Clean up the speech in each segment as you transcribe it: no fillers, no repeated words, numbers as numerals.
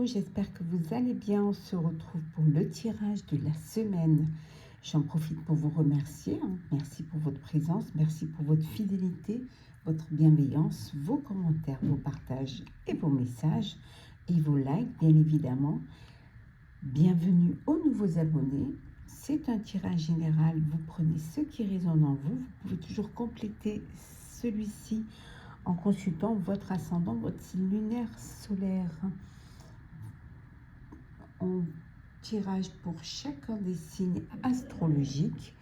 j'espère que vous allez bien. On se retrouve pour le tirage de la semaine. J'en profite pour vous remercier. Merci pour votre présence, merci pour votre fidélité, votre bienveillance, vos commentaires, vos partages et vos messages et vos likes, bien évidemment. Bienvenue aux nouveaux abonnés. C'est un tirage général. Vous prenez ce qui résonne en vous. Vous pouvez toujours compléter celui-ci en consultant votre ascendant, votre signe lunaire, solaire. On tirage pour chacun des signes astrologiques.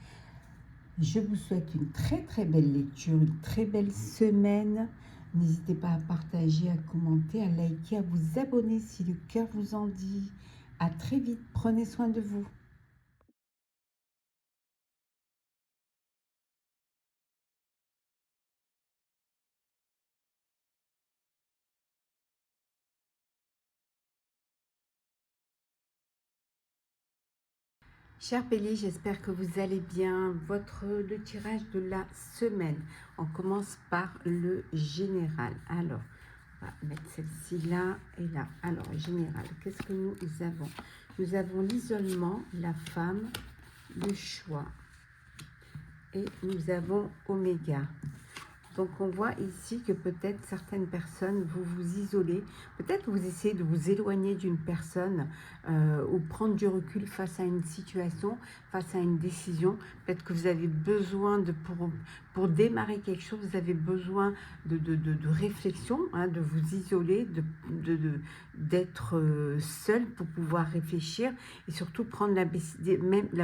Je vous souhaite une très belle lecture, une très belle semaine. N'hésitez pas à partager, à commenter, à liker, à vous abonner si le cœur vous en dit. À très vite, prenez soin de vous. Cher Bélier, j'espère que vous allez bien. Le tirage de la semaine. On commence par le général. Alors, on va mettre celle-ci là et là. Alors, général, qu'est-ce que nous avons? Nous avons l'isolement, la femme, le choix. Et nous avons Oméga. Donc, on voit ici que peut-être certaines personnes, vous vous isolez. Peut-être vous essayez de vous éloigner d'une personne ou prendre du recul face à une situation, face à une décision. Peut-être que vous avez besoin, pour démarrer quelque chose, vous avez besoin de réflexion, de vous isoler, d'être seul pour pouvoir réfléchir et surtout prendre la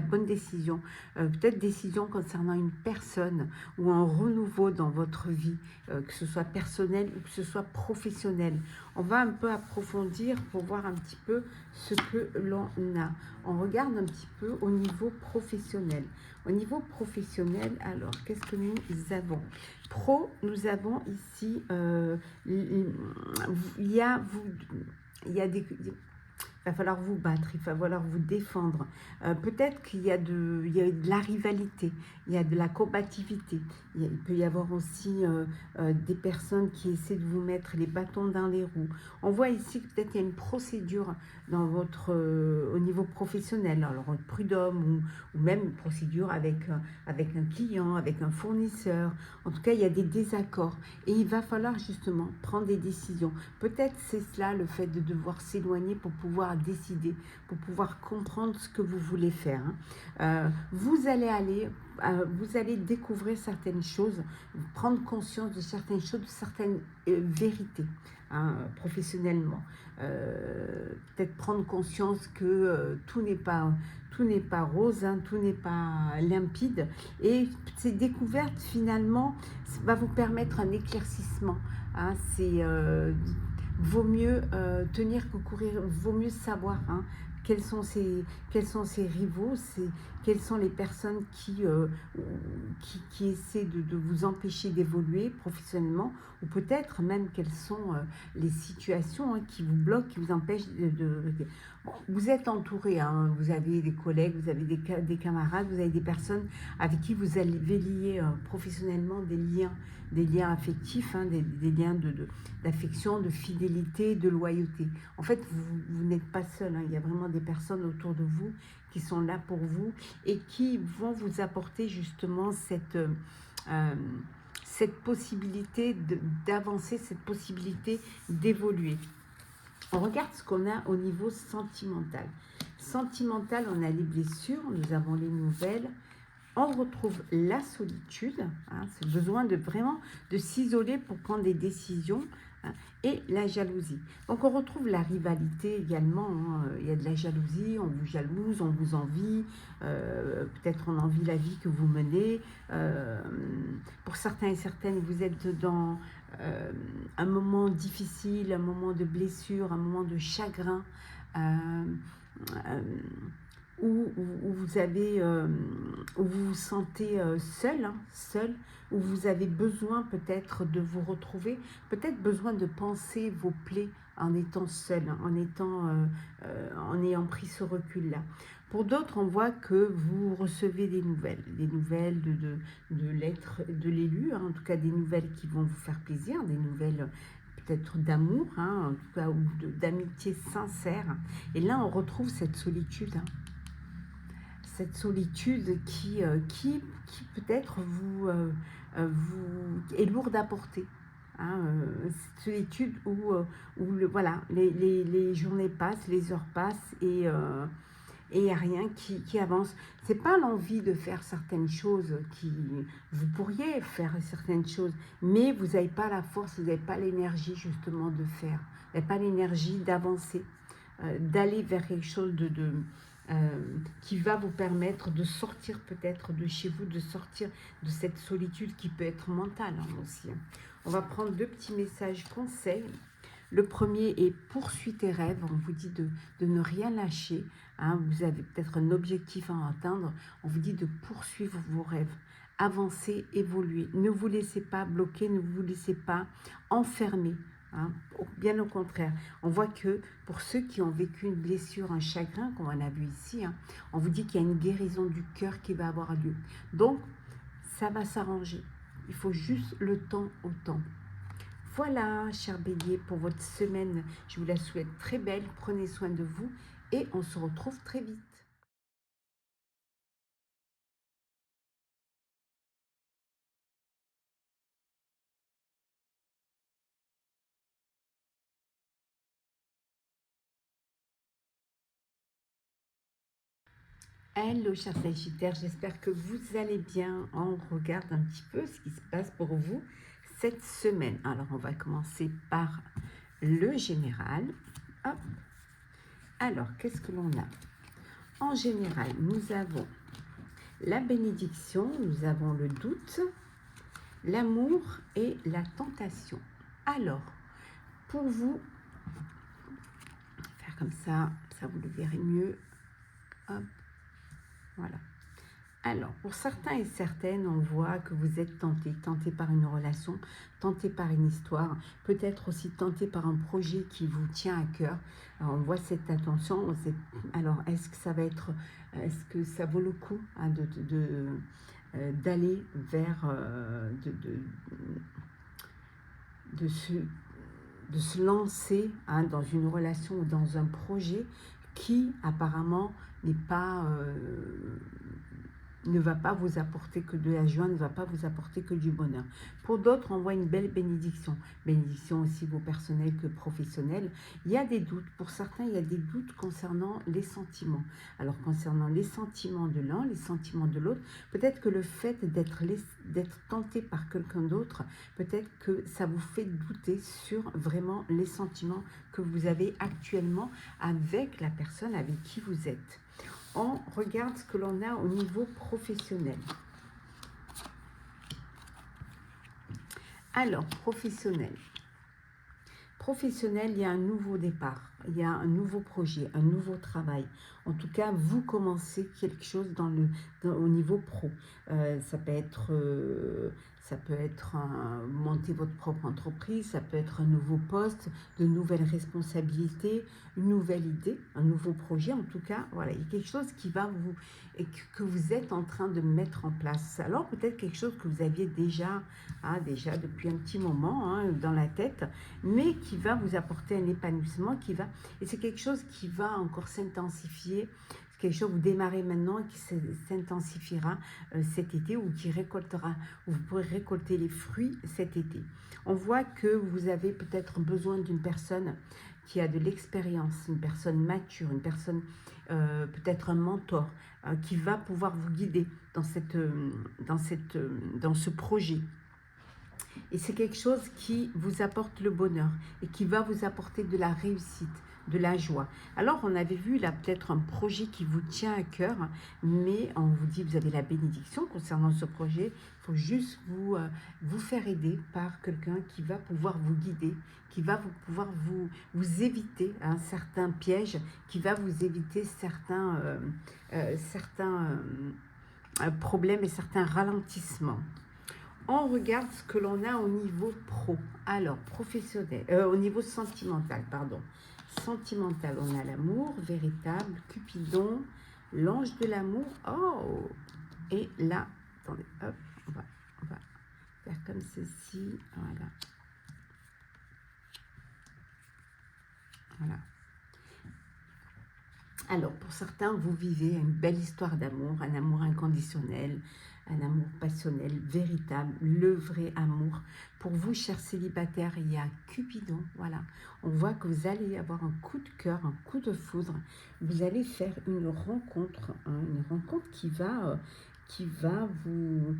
bonne décision. Peut-être décision concernant une personne ou un renouveau dans votre vie, que ce soit personnel ou que ce soit professionnel. On va un peu approfondir pour voir un petit peu ce que l'on a. On regarde un petit peu au niveau professionnel. Au niveau professionnel, alors, qu'est-ce que nous avons? Nous avons ici, il y a des... Il va falloir vous battre, il va falloir vous défendre. Peut-être qu'il y a de la rivalité, il y a de la combativité. Il peut y avoir aussi des personnes qui essaient de vous mettre les bâtons dans les roues. On voit ici que peut-être il y a une procédure dans au niveau professionnel, alors un prud'homme ou même une procédure avec un client, avec un fournisseur. En tout cas, il y a des désaccords et il va falloir justement prendre des décisions. Peut-être c'est cela, le fait de devoir s'éloigner pour pouvoir décider, pour pouvoir comprendre ce que vous voulez faire. Vous allez découvrir certaines choses, prendre conscience de certaines choses, de certaines vérités, professionnellement. Peut-être prendre conscience que tout n'est pas rose, tout n'est pas limpide. Et ces découvertes, finalement, va vous permettre un éclaircissement. Vaut mieux tenir que courir, vaut mieux savoir quels sont ces rivaux, quelles sont les personnes qui essaient de vous empêcher d'évoluer professionnellement, ou peut-être même quelles sont les situations qui vous bloquent, qui vous empêchent Bon, vous êtes entouré, vous avez des collègues, vous avez des camarades, vous avez des personnes avec qui vous allez lier professionnellement des liens affectifs, des liens d'affection, de fidélité, de loyauté. En fait, vous n'êtes pas seul, il y a vraiment des personnes autour de vous qui sont là pour vous et qui vont vous apporter justement cette possibilité d'avancer, cette possibilité d'évoluer. On regarde ce qu'on a au niveau sentimental. Sentimental, on a les blessures, nous avons les nouvelles. On retrouve la solitude, ce besoin de s'isoler pour prendre des décisions, et la jalousie. Donc on retrouve la rivalité également, il y a de la jalousie, on vous jalouse, on vous envie, peut-être on envie la vie que vous menez. Pour certains et certaines, vous êtes dans un moment difficile, un moment de blessure, un moment de chagrin, où vous vous sentez seul, où vous avez besoin peut-être de vous retrouver, peut-être besoin de penser vos plaies en étant seul, en ayant pris ce recul-là. Pour d'autres, on voit que vous recevez des nouvelles de l'élu, en tout cas des nouvelles qui vont vous faire plaisir, des nouvelles peut-être d'amour, hein, en tout cas, ou d'amitié sincère. Et là, on retrouve cette solitude, hein. Cette solitude qui peut-être vous est lourde à porter. Hein, cette solitude où voilà, les journées passent, les heures passent et il n'y a rien qui avance. C'est pas l'envie de faire certaines choses qui... Vous pourriez faire certaines choses, mais vous n'avez pas la force, vous n'avez pas l'énergie justement de faire. Vous n'avez pas l'énergie d'avancer, d'aller vers quelque chose qui va vous permettre de sortir peut-être de chez vous, de sortir de cette solitude qui peut être mentale, hein, aussi. On va prendre 2 petits messages conseils. Le premier est poursuis tes rêves. On vous dit de ne rien lâcher. Hein. Vous avez peut-être un objectif à atteindre. On vous dit de poursuivre vos rêves. Avancez, évoluez. Ne vous laissez pas bloquer, ne vous laissez pas enfermer. Hein. Bien au contraire. On voit que pour ceux qui ont vécu une blessure, un chagrin, comme on a vu ici, hein, on vous dit qu'il y a une guérison du cœur qui va avoir lieu. Donc, ça va s'arranger. Il faut juste le temps au temps. Voilà, cher Bélier, pour votre semaine. Je vous la souhaite très belle. Prenez soin de vous et on se retrouve très vite. Hello, cher Sagittaire. J'espère que vous allez bien. On regarde un petit peu ce qui se passe pour vous cette semaine. Alors, on va commencer par le général. Hop. Alors, qu'est-ce que l'on a? En général, nous avons la bénédiction, nous avons le doute, l'amour et la tentation. Alors, pour vous, faire comme ça vous le verrez mieux. Hop, voilà. Alors, pour certains et certaines, on voit que vous êtes tenté par une relation, tenté par une histoire, peut-être aussi tenté par un projet qui vous tient à cœur. Alors, on voit cette attention. Alors, est-ce que ça va être, est-ce que ça vaut le coup, hein, d'aller vers, de se lancer, hein, dans une relation ou dans un projet qui apparemment n'est pas... ne va pas vous apporter que de la joie, ne va pas vous apporter que du bonheur. Pour d'autres, on voit une belle bénédiction. Bénédiction aussi vos personnels que professionnels. Il y a des doutes. Pour certains, il y a des doutes concernant les sentiments. Alors, concernant les sentiments de l'un, les sentiments de l'autre, peut-être que le fait d'être tenté par quelqu'un d'autre, peut-être que ça vous fait douter sur vraiment les sentiments que vous avez actuellement avec la personne avec qui vous êtes. On regarde ce que l'on a au niveau professionnel. Alors, professionnel. Professionnel, il y a un nouveau départ, il y a un nouveau projet, un nouveau travail. En tout cas, vous commencez quelque chose au niveau pro. Ça peut être monter votre propre entreprise, ça peut être un nouveau poste, de nouvelles responsabilités, une nouvelle idée, un nouveau projet. En tout cas, voilà, il y a quelque chose que vous êtes en train de mettre en place. Alors peut-être quelque chose que vous aviez déjà depuis un petit moment, hein, dans la tête, mais qui va vous apporter un épanouissement, et c'est quelque chose qui va encore s'intensifier. C'est quelque chose que vous démarrez maintenant et qui s'intensifiera cet été, ou où vous pourrez récolter les fruits cet été. On voit que vous avez peut-être besoin d'une personne qui a de l'expérience, une personne mature, une personne, peut-être un mentor, qui va pouvoir vous guider dans ce projet. Et c'est quelque chose qui vous apporte le bonheur et qui va vous apporter de la réussite, de la joie. Alors, on avait vu là peut-être un projet qui vous tient à cœur, mais on vous dit, vous avez la bénédiction concernant ce projet. Il faut juste vous faire aider par quelqu'un qui va pouvoir vous guider, qui va pouvoir vous éviter un certain piège, qui va vous éviter certains problèmes et certains ralentissements. On regarde ce que l'on a au niveau pro. Alors, professionnel, au niveau sentimental, pardon. Sentimental, on a l'amour véritable, Cupidon, l'ange de l'amour. Oh! Et là, attendez, hop, on va faire comme ceci. Voilà. Voilà. Alors, pour certains, vous vivez une belle histoire d'amour, un amour inconditionnel, un amour passionnel, véritable, le vrai amour. Pour vous, chers célibataires, il y a Cupidon, voilà. On voit que vous allez avoir un coup de cœur, un coup de foudre. Vous allez faire une rencontre, hein, une rencontre qui va vous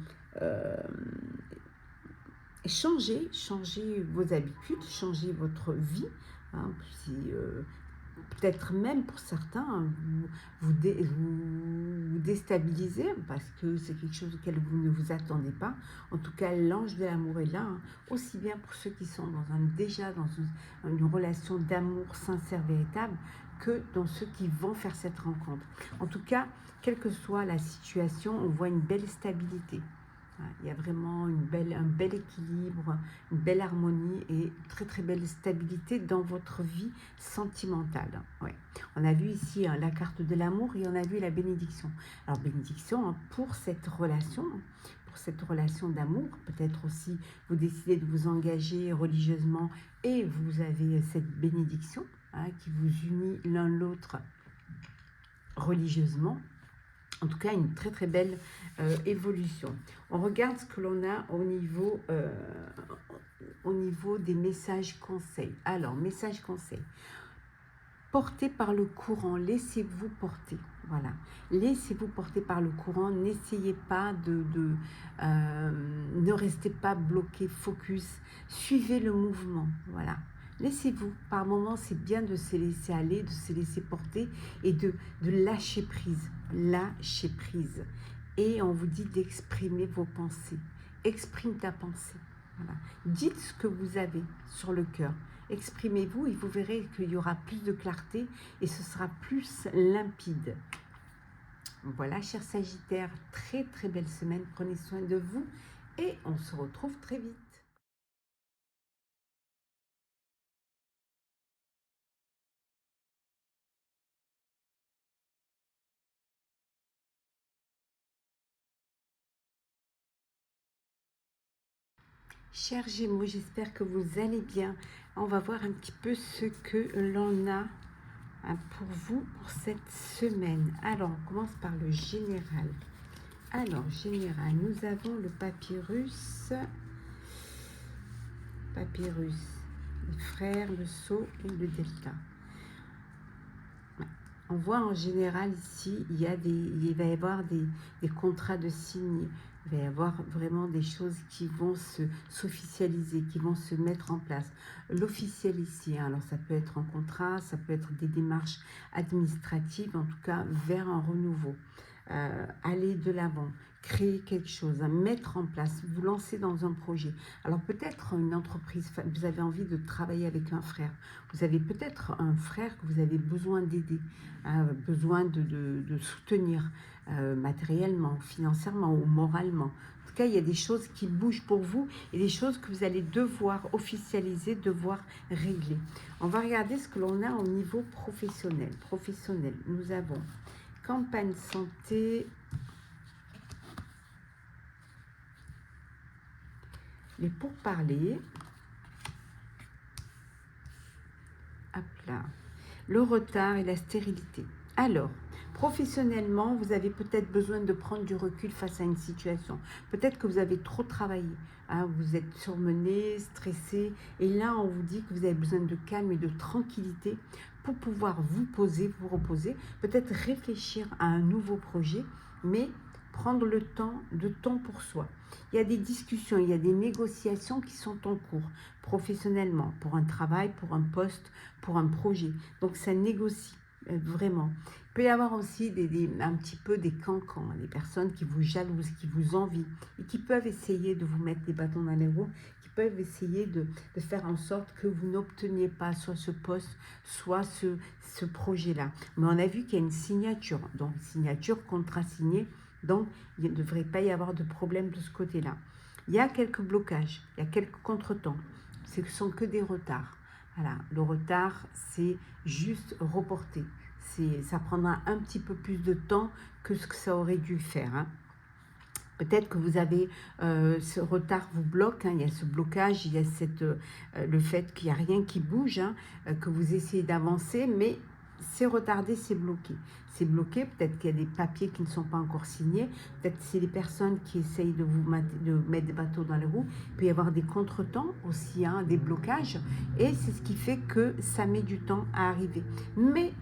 changer vos habitudes, changer votre vie. Hein, si, peut-être même pour certains, hein, vous déstabiliser parce que c'est quelque chose auquel vous ne vous attendez pas. En tout cas, l'ange de l'amour est là, hein, aussi bien pour ceux qui sont déjà dans une relation d'amour sincère, véritable, que dans ceux qui vont faire cette rencontre. En tout cas, quelle que soit la situation, on voit une belle stabilité. Il y a vraiment un bel équilibre, une belle harmonie et très très belle stabilité dans votre vie sentimentale. Ouais. On a vu ici la carte de l'amour et on a vu la bénédiction. Alors bénédiction pour cette relation d'amour. Peut-être aussi vous décidez de vous engager religieusement et vous avez cette bénédiction qui vous unit l'un l'autre religieusement. En tout cas, une très très belle évolution. On regarde ce que l'on a au niveau des messages conseils. Alors, message conseil. Porté par le courant, laissez-vous porter. Voilà, laissez-vous porter par le courant. N'essayez pas ne restez pas bloqué, focus. Suivez le mouvement. Voilà. Laissez-vous. Par moments, c'est bien de se laisser aller, de se laisser porter et de lâcher prise. Lâcher prise. Et on vous dit d'exprimer vos pensées. Exprime ta pensée. Voilà. Dites ce que vous avez sur le cœur. Exprimez-vous et vous verrez qu'il y aura plus de clarté et ce sera plus limpide. Voilà, chers Sagittaires, très très belle semaine. Prenez soin de vous et on se retrouve très vite. Chers Gémeaux, j'espère que vous allez bien. On va voir un petit peu ce que l'on a pour vous pour cette semaine. Alors, on commence par le général. Alors, général, nous avons le papyrus, le frère, le sceau et le delta. On voit en général ici, il va y avoir des contrats de signes, il va y avoir vraiment des choses qui vont s'officialiser, qui vont se mettre en place. L'officiel ici, hein, alors ça peut être un contrat, ça peut être des démarches administratives, en tout cas vers un renouveau. Aller de l'avant, créer quelque chose, mettre en place, vous lancer dans un projet. Alors peut-être une entreprise, vous avez envie de travailler avec un frère, vous avez peut-être un frère que vous avez besoin d'aider, besoin de soutenir matériellement, financièrement ou moralement. En tout cas, il y a des choses qui bougent pour vous et des choses que vous allez devoir officialiser, devoir régler. On va regarder ce que l'on a au niveau professionnel. Professionnel, nous avons campagne santé, les pourparlers, hop là, le retard et la stérilité. Alors, professionnellement, vous avez peut-être besoin de prendre du recul face à une situation. Peut-être que vous avez trop travaillé, hein, vous êtes surmené, stressé, et là, on vous dit que vous avez besoin de calme et de tranquillité pour pouvoir vous poser, vous reposer, peut-être réfléchir à un nouveau projet, mais prendre le temps pour soi. Il y a des discussions, il y a des négociations qui sont en cours professionnellement, pour un travail, pour un poste, pour un projet. Donc ça négocie vraiment. Il peut y avoir aussi un petit peu des cancans, des personnes qui vous jalousent, qui vous envient et qui peuvent essayer de vous mettre des bâtons dans les roues, qui peuvent essayer de faire en sorte que vous n'obteniez pas soit ce poste, soit ce projet-là. Mais on a vu qu'il y a une signature, donc signature, contrat signé, donc il ne devrait pas y avoir de problème de ce côté-là. Il y a quelques blocages, il y a quelques contretemps, ce ne sont que des retards. Voilà, le retard, c'est juste reporté. Ça prendra un petit peu plus de temps que ce que ça aurait dû faire. Hein. Peut-être que vous avez ce retard vous bloque, hein, il y a ce blocage, il y a le fait qu'il n'y a rien qui bouge, hein, que vous essayez d'avancer, mais c'est retardé, c'est bloqué. C'est bloqué, peut-être qu'il y a des papiers qui ne sont pas encore signés, peut-être que c'est des personnes qui essayent de mettre des bateaux dans les roues, il peut y avoir des contretemps aussi, hein, des blocages, et c'est ce qui fait que ça met du temps à arriver. Mais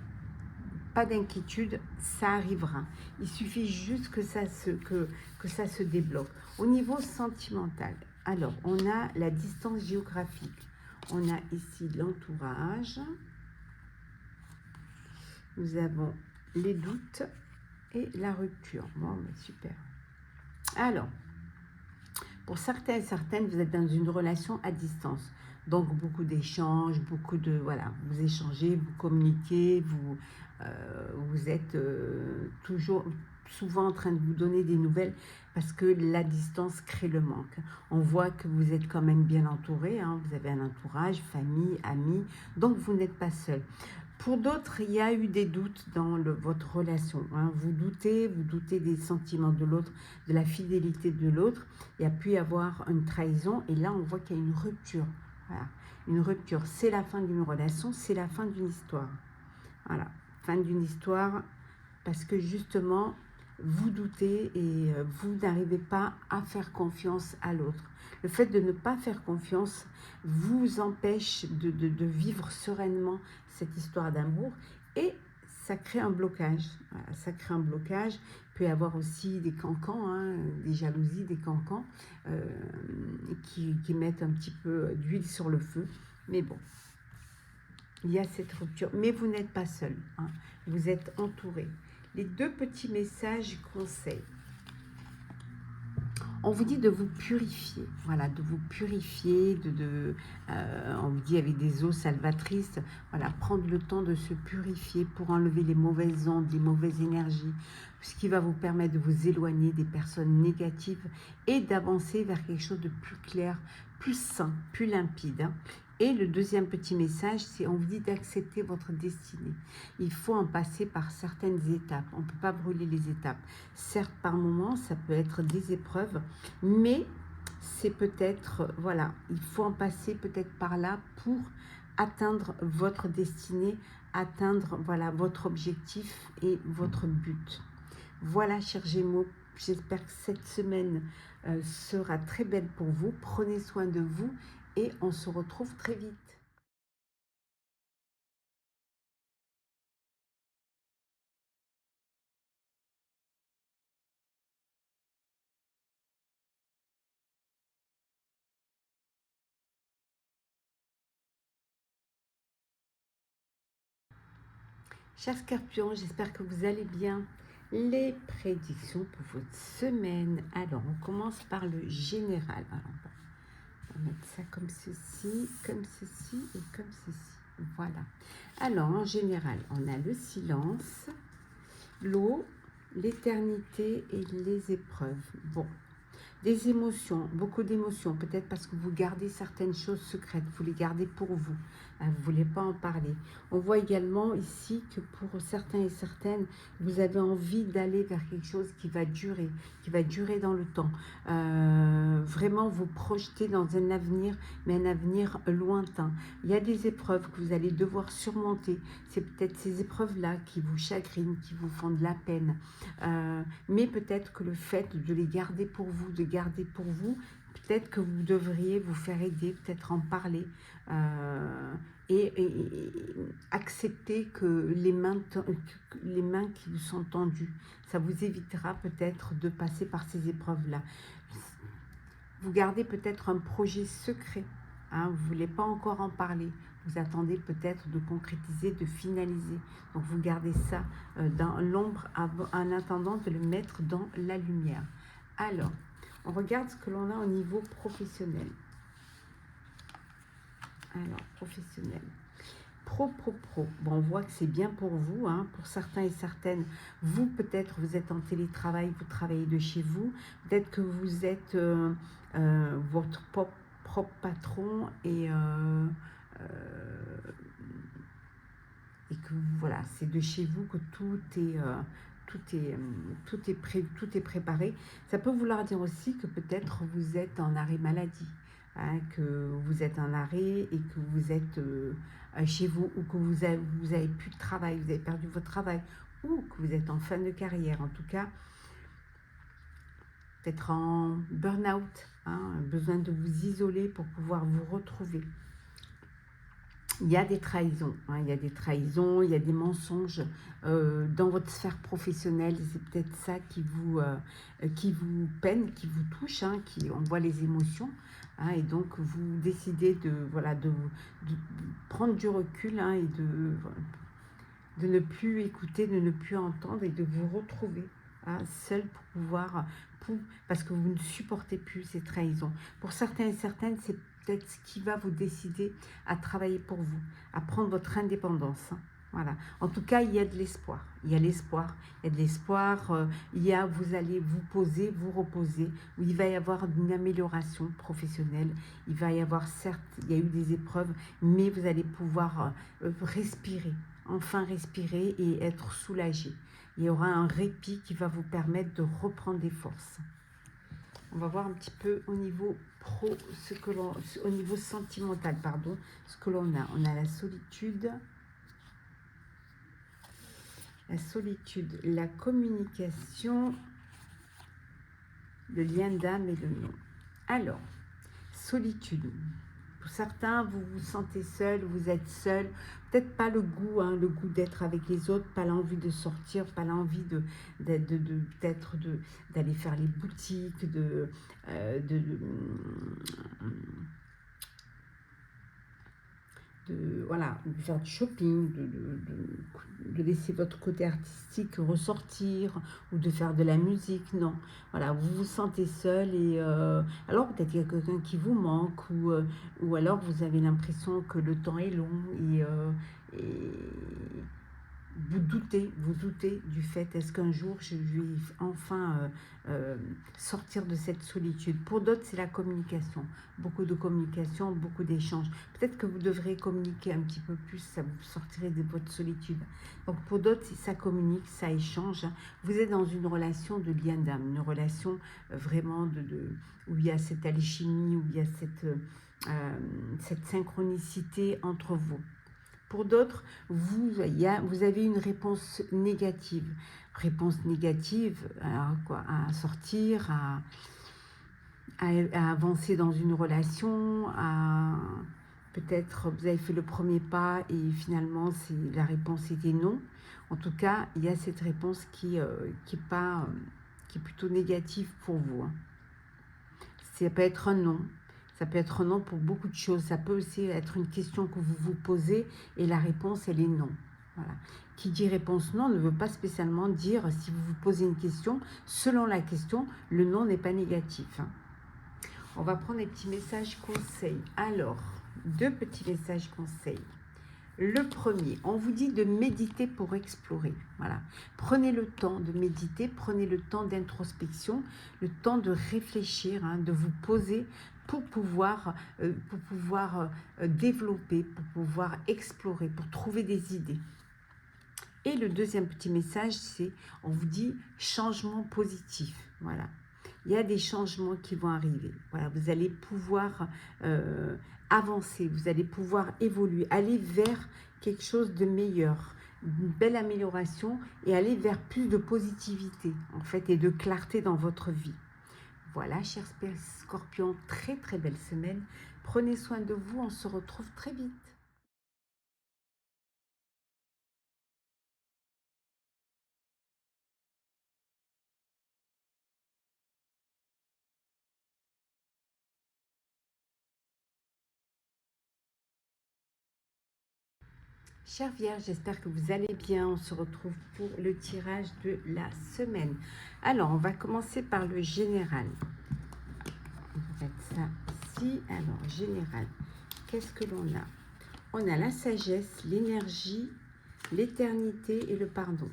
pas d'inquiétude, ça arrivera. Il suffit juste que ça se débloque. Au niveau sentimental, alors, on a la distance géographique. On a ici l'entourage. Nous avons les doutes et la rupture. Bon, ben super. Alors, pour certains et certaines, vous êtes dans une relation à distance. Donc, beaucoup d'échanges, voilà, vous échangez, vous communiquez, vous êtes toujours, souvent en train de vous donner des nouvelles parce que la distance crée le manque. On voit que vous êtes quand même bien entouré, hein, vous avez un entourage, famille, amis, donc vous n'êtes pas seul. Pour d'autres, il y a eu des doutes dans votre relation. Hein. Vous doutez des sentiments de l'autre, de la fidélité de l'autre. Il y a pu y avoir une trahison et là, on voit qu'il y a une rupture. Voilà. Une rupture, c'est la fin d'une relation, c'est la fin d'une histoire. Voilà, fin d'une histoire parce que justement, vous doutez et vous n'arrivez pas à faire confiance à l'autre. Le fait de ne pas faire confiance vous empêche de vivre sereinement cette histoire d'amour et ça crée un blocage. Voilà, ça crée un blocage. Il peut y avoir aussi des cancans, hein, des jalousies, des cancans qui mettent un petit peu d'huile sur le feu. Mais bon, il y a cette rupture. Mais vous n'êtes pas seul. Hein, vous êtes entouré. Les deux petits messages conseils. On vous dit de vous purifier, voilà, de vous purifier, on vous dit avec des eaux salvatrices, voilà, prendre le temps de se purifier pour enlever les mauvaises ondes, les mauvaises énergies, ce qui va vous permettre de vous éloigner des personnes négatives et d'avancer vers quelque chose de plus clair, plus sain, plus limpide. Hein. Et le deuxième petit message, c'est on vous dit d'accepter votre destinée. Il faut en passer par certaines étapes. On ne peut pas brûler les étapes. Certes, par moments, ça peut être des épreuves, mais c'est peut-être, voilà, il faut en passer peut-être par là pour atteindre votre destinée, atteindre, voilà, votre objectif et votre but. Voilà, chers Gémeaux, j'espère que cette semaine sera très belle pour vous. Prenez soin de vous et on se retrouve très vite. Chers Scorpions, j'espère que vous allez bien. Les prédictions pour votre semaine. Alors, on commence par le général. Alors, on va mettre ça comme ceci et comme ceci. Voilà. Alors, en général, on a le silence, l'eau, l'éternité et les épreuves. Bon, des émotions, beaucoup d'émotions, peut-être parce que vous gardez certaines choses secrètes, vous les gardez pour vous, hein, vous ne voulez pas en parler. On voit également ici que pour certains et certaines, vous avez envie d'aller vers quelque chose qui va durer dans le temps. Vraiment vous projeter dans un avenir, mais un avenir lointain. Il y a des épreuves que vous allez devoir surmonter. C'est peut-être ces épreuves-là qui vous chagrinent, qui vous font de la peine. Mais peut-être que le fait de les garder pour vous, peut-être que vous devriez vous faire aider, peut-être en parler et accepter que les mains qui vous sont tendues, ça vous évitera peut-être de passer par ces épreuves-là. Vous gardez peut-être un projet secret, hein, vous ne voulez pas encore en parler, vous attendez peut-être de concrétiser, de finaliser. Donc vous gardez ça dans l'ombre en attendant de le mettre dans la lumière. Alors, on regarde ce que l'on a au niveau professionnel. Alors, professionnel. Pro. Bon, on voit que c'est bien pour vous, hein, pour certains et certaines. Vous, peut-être, vous êtes en télétravail, vous travaillez de chez vous. Peut-être que vous êtes votre propre patron et que voilà, c'est de chez vous que tout est tout est préparé. Ça peut vouloir dire aussi que peut-être vous êtes en arrêt maladie, hein, que vous êtes en arrêt et que vous êtes chez vous, ou que vous avez plus de travail, vous avez perdu votre travail, ou que vous êtes en fin de carrière. En tout cas, peut-être en burn-out, hein, besoin de vous isoler pour pouvoir vous retrouver. Il y a des trahisons, hein, il y a des trahisons, il y a des mensonges dans votre sphère professionnelle. C'est peut-être ça qui vous peine, qui vous touche, hein, on voit les émotions, hein, et donc vous décidez de prendre du recul, hein, et de ne plus écouter, de ne plus entendre et de vous retrouver, hein, seul pour pouvoir, parce que vous ne supportez plus ces trahisons. Pour certains et certaines, c'est peut-être ce qui va vous décider à travailler pour vous, à prendre votre indépendance, hein. Voilà. En tout cas, il y a de l'espoir. Il y a l'espoir. Il y a de l'espoir. Vous allez vous poser, vous reposer. Où il va y avoir une amélioration professionnelle. Il va y avoir, certes, il y a eu des épreuves, mais vous allez pouvoir respirer. Enfin respirer et être soulagé. Il y aura un répit qui va vous permettre de reprendre des forces. On va voir un petit peu au niveau au niveau sentimental, pardon, ce que l'on a. On a la solitude, la communication, le lien d'âme et le nom. Alors, solitude. Pour certains, vous vous sentez seul, vous êtes seul. Peut-être pas le goût, hein, le goût d'être avec les autres, pas l'envie de sortir, pas l'envie peut-être d'aller faire les boutiques, voilà, de faire du shopping, de laisser votre côté artistique ressortir, ou de faire de la musique. Non, voilà, vous vous sentez seul, et alors peut-être qu'il y a quelqu'un qui vous manque, ou alors vous avez l'impression que le temps est long, et vous doutez du fait, est-ce qu'un jour je vais enfin sortir de cette solitude. Pour d'autres, c'est la communication. Beaucoup de communication, beaucoup d'échanges. Peut-être que vous devrez communiquer un petit peu plus, ça vous sortirez de votre solitude. Donc pour d'autres, ça communique, ça échange. Vous êtes dans une relation de lien d'âme, une relation vraiment où il y a cette alchimie, où il y a cette synchronicité entre vous. Pour d'autres, vous avez une réponse négative. Réponse négative à sortir, à avancer dans une relation, peut-être vous avez fait le premier pas et finalement la réponse était non. En tout cas, il y a cette réponse qui est plutôt négative pour vous, hein. Ça peut être un non. Ça peut être non pour beaucoup de choses. Ça peut aussi être une question que vous vous posez et la réponse, elle est non. Voilà. Qui dit réponse non ne veut pas spécialement dire, si vous vous posez une question, selon la question, le non n'est pas négatif, hein. On va prendre les petits messages conseils. Alors, 2 petits messages conseils. Le premier, on vous dit de méditer pour explorer. Voilà. Prenez le temps de méditer, prenez le temps d'introspection, le temps de réfléchir, hein, de vous poser pour pouvoir développer, pour pouvoir explorer, pour trouver des idées. Et le deuxième petit message, c'est, on vous dit changement positif. Voilà. Il y a des changements qui vont arriver. Voilà, vous allez pouvoir avancer, vous allez pouvoir évoluer, aller vers quelque chose de meilleur, une belle amélioration, et aller vers plus de positivité, en fait, et de clarté dans votre vie. Voilà, chers Scorpions, très très belle semaine. Prenez soin de vous, on se retrouve très vite. Chers Vierges, j'espère que vous allez bien. On se retrouve pour le tirage de la semaine. Alors, on va commencer par le général. On va mettre ça ici. Alors, général, qu'est-ce que l'on a? On a la sagesse, l'énergie, l'éternité et le pardon.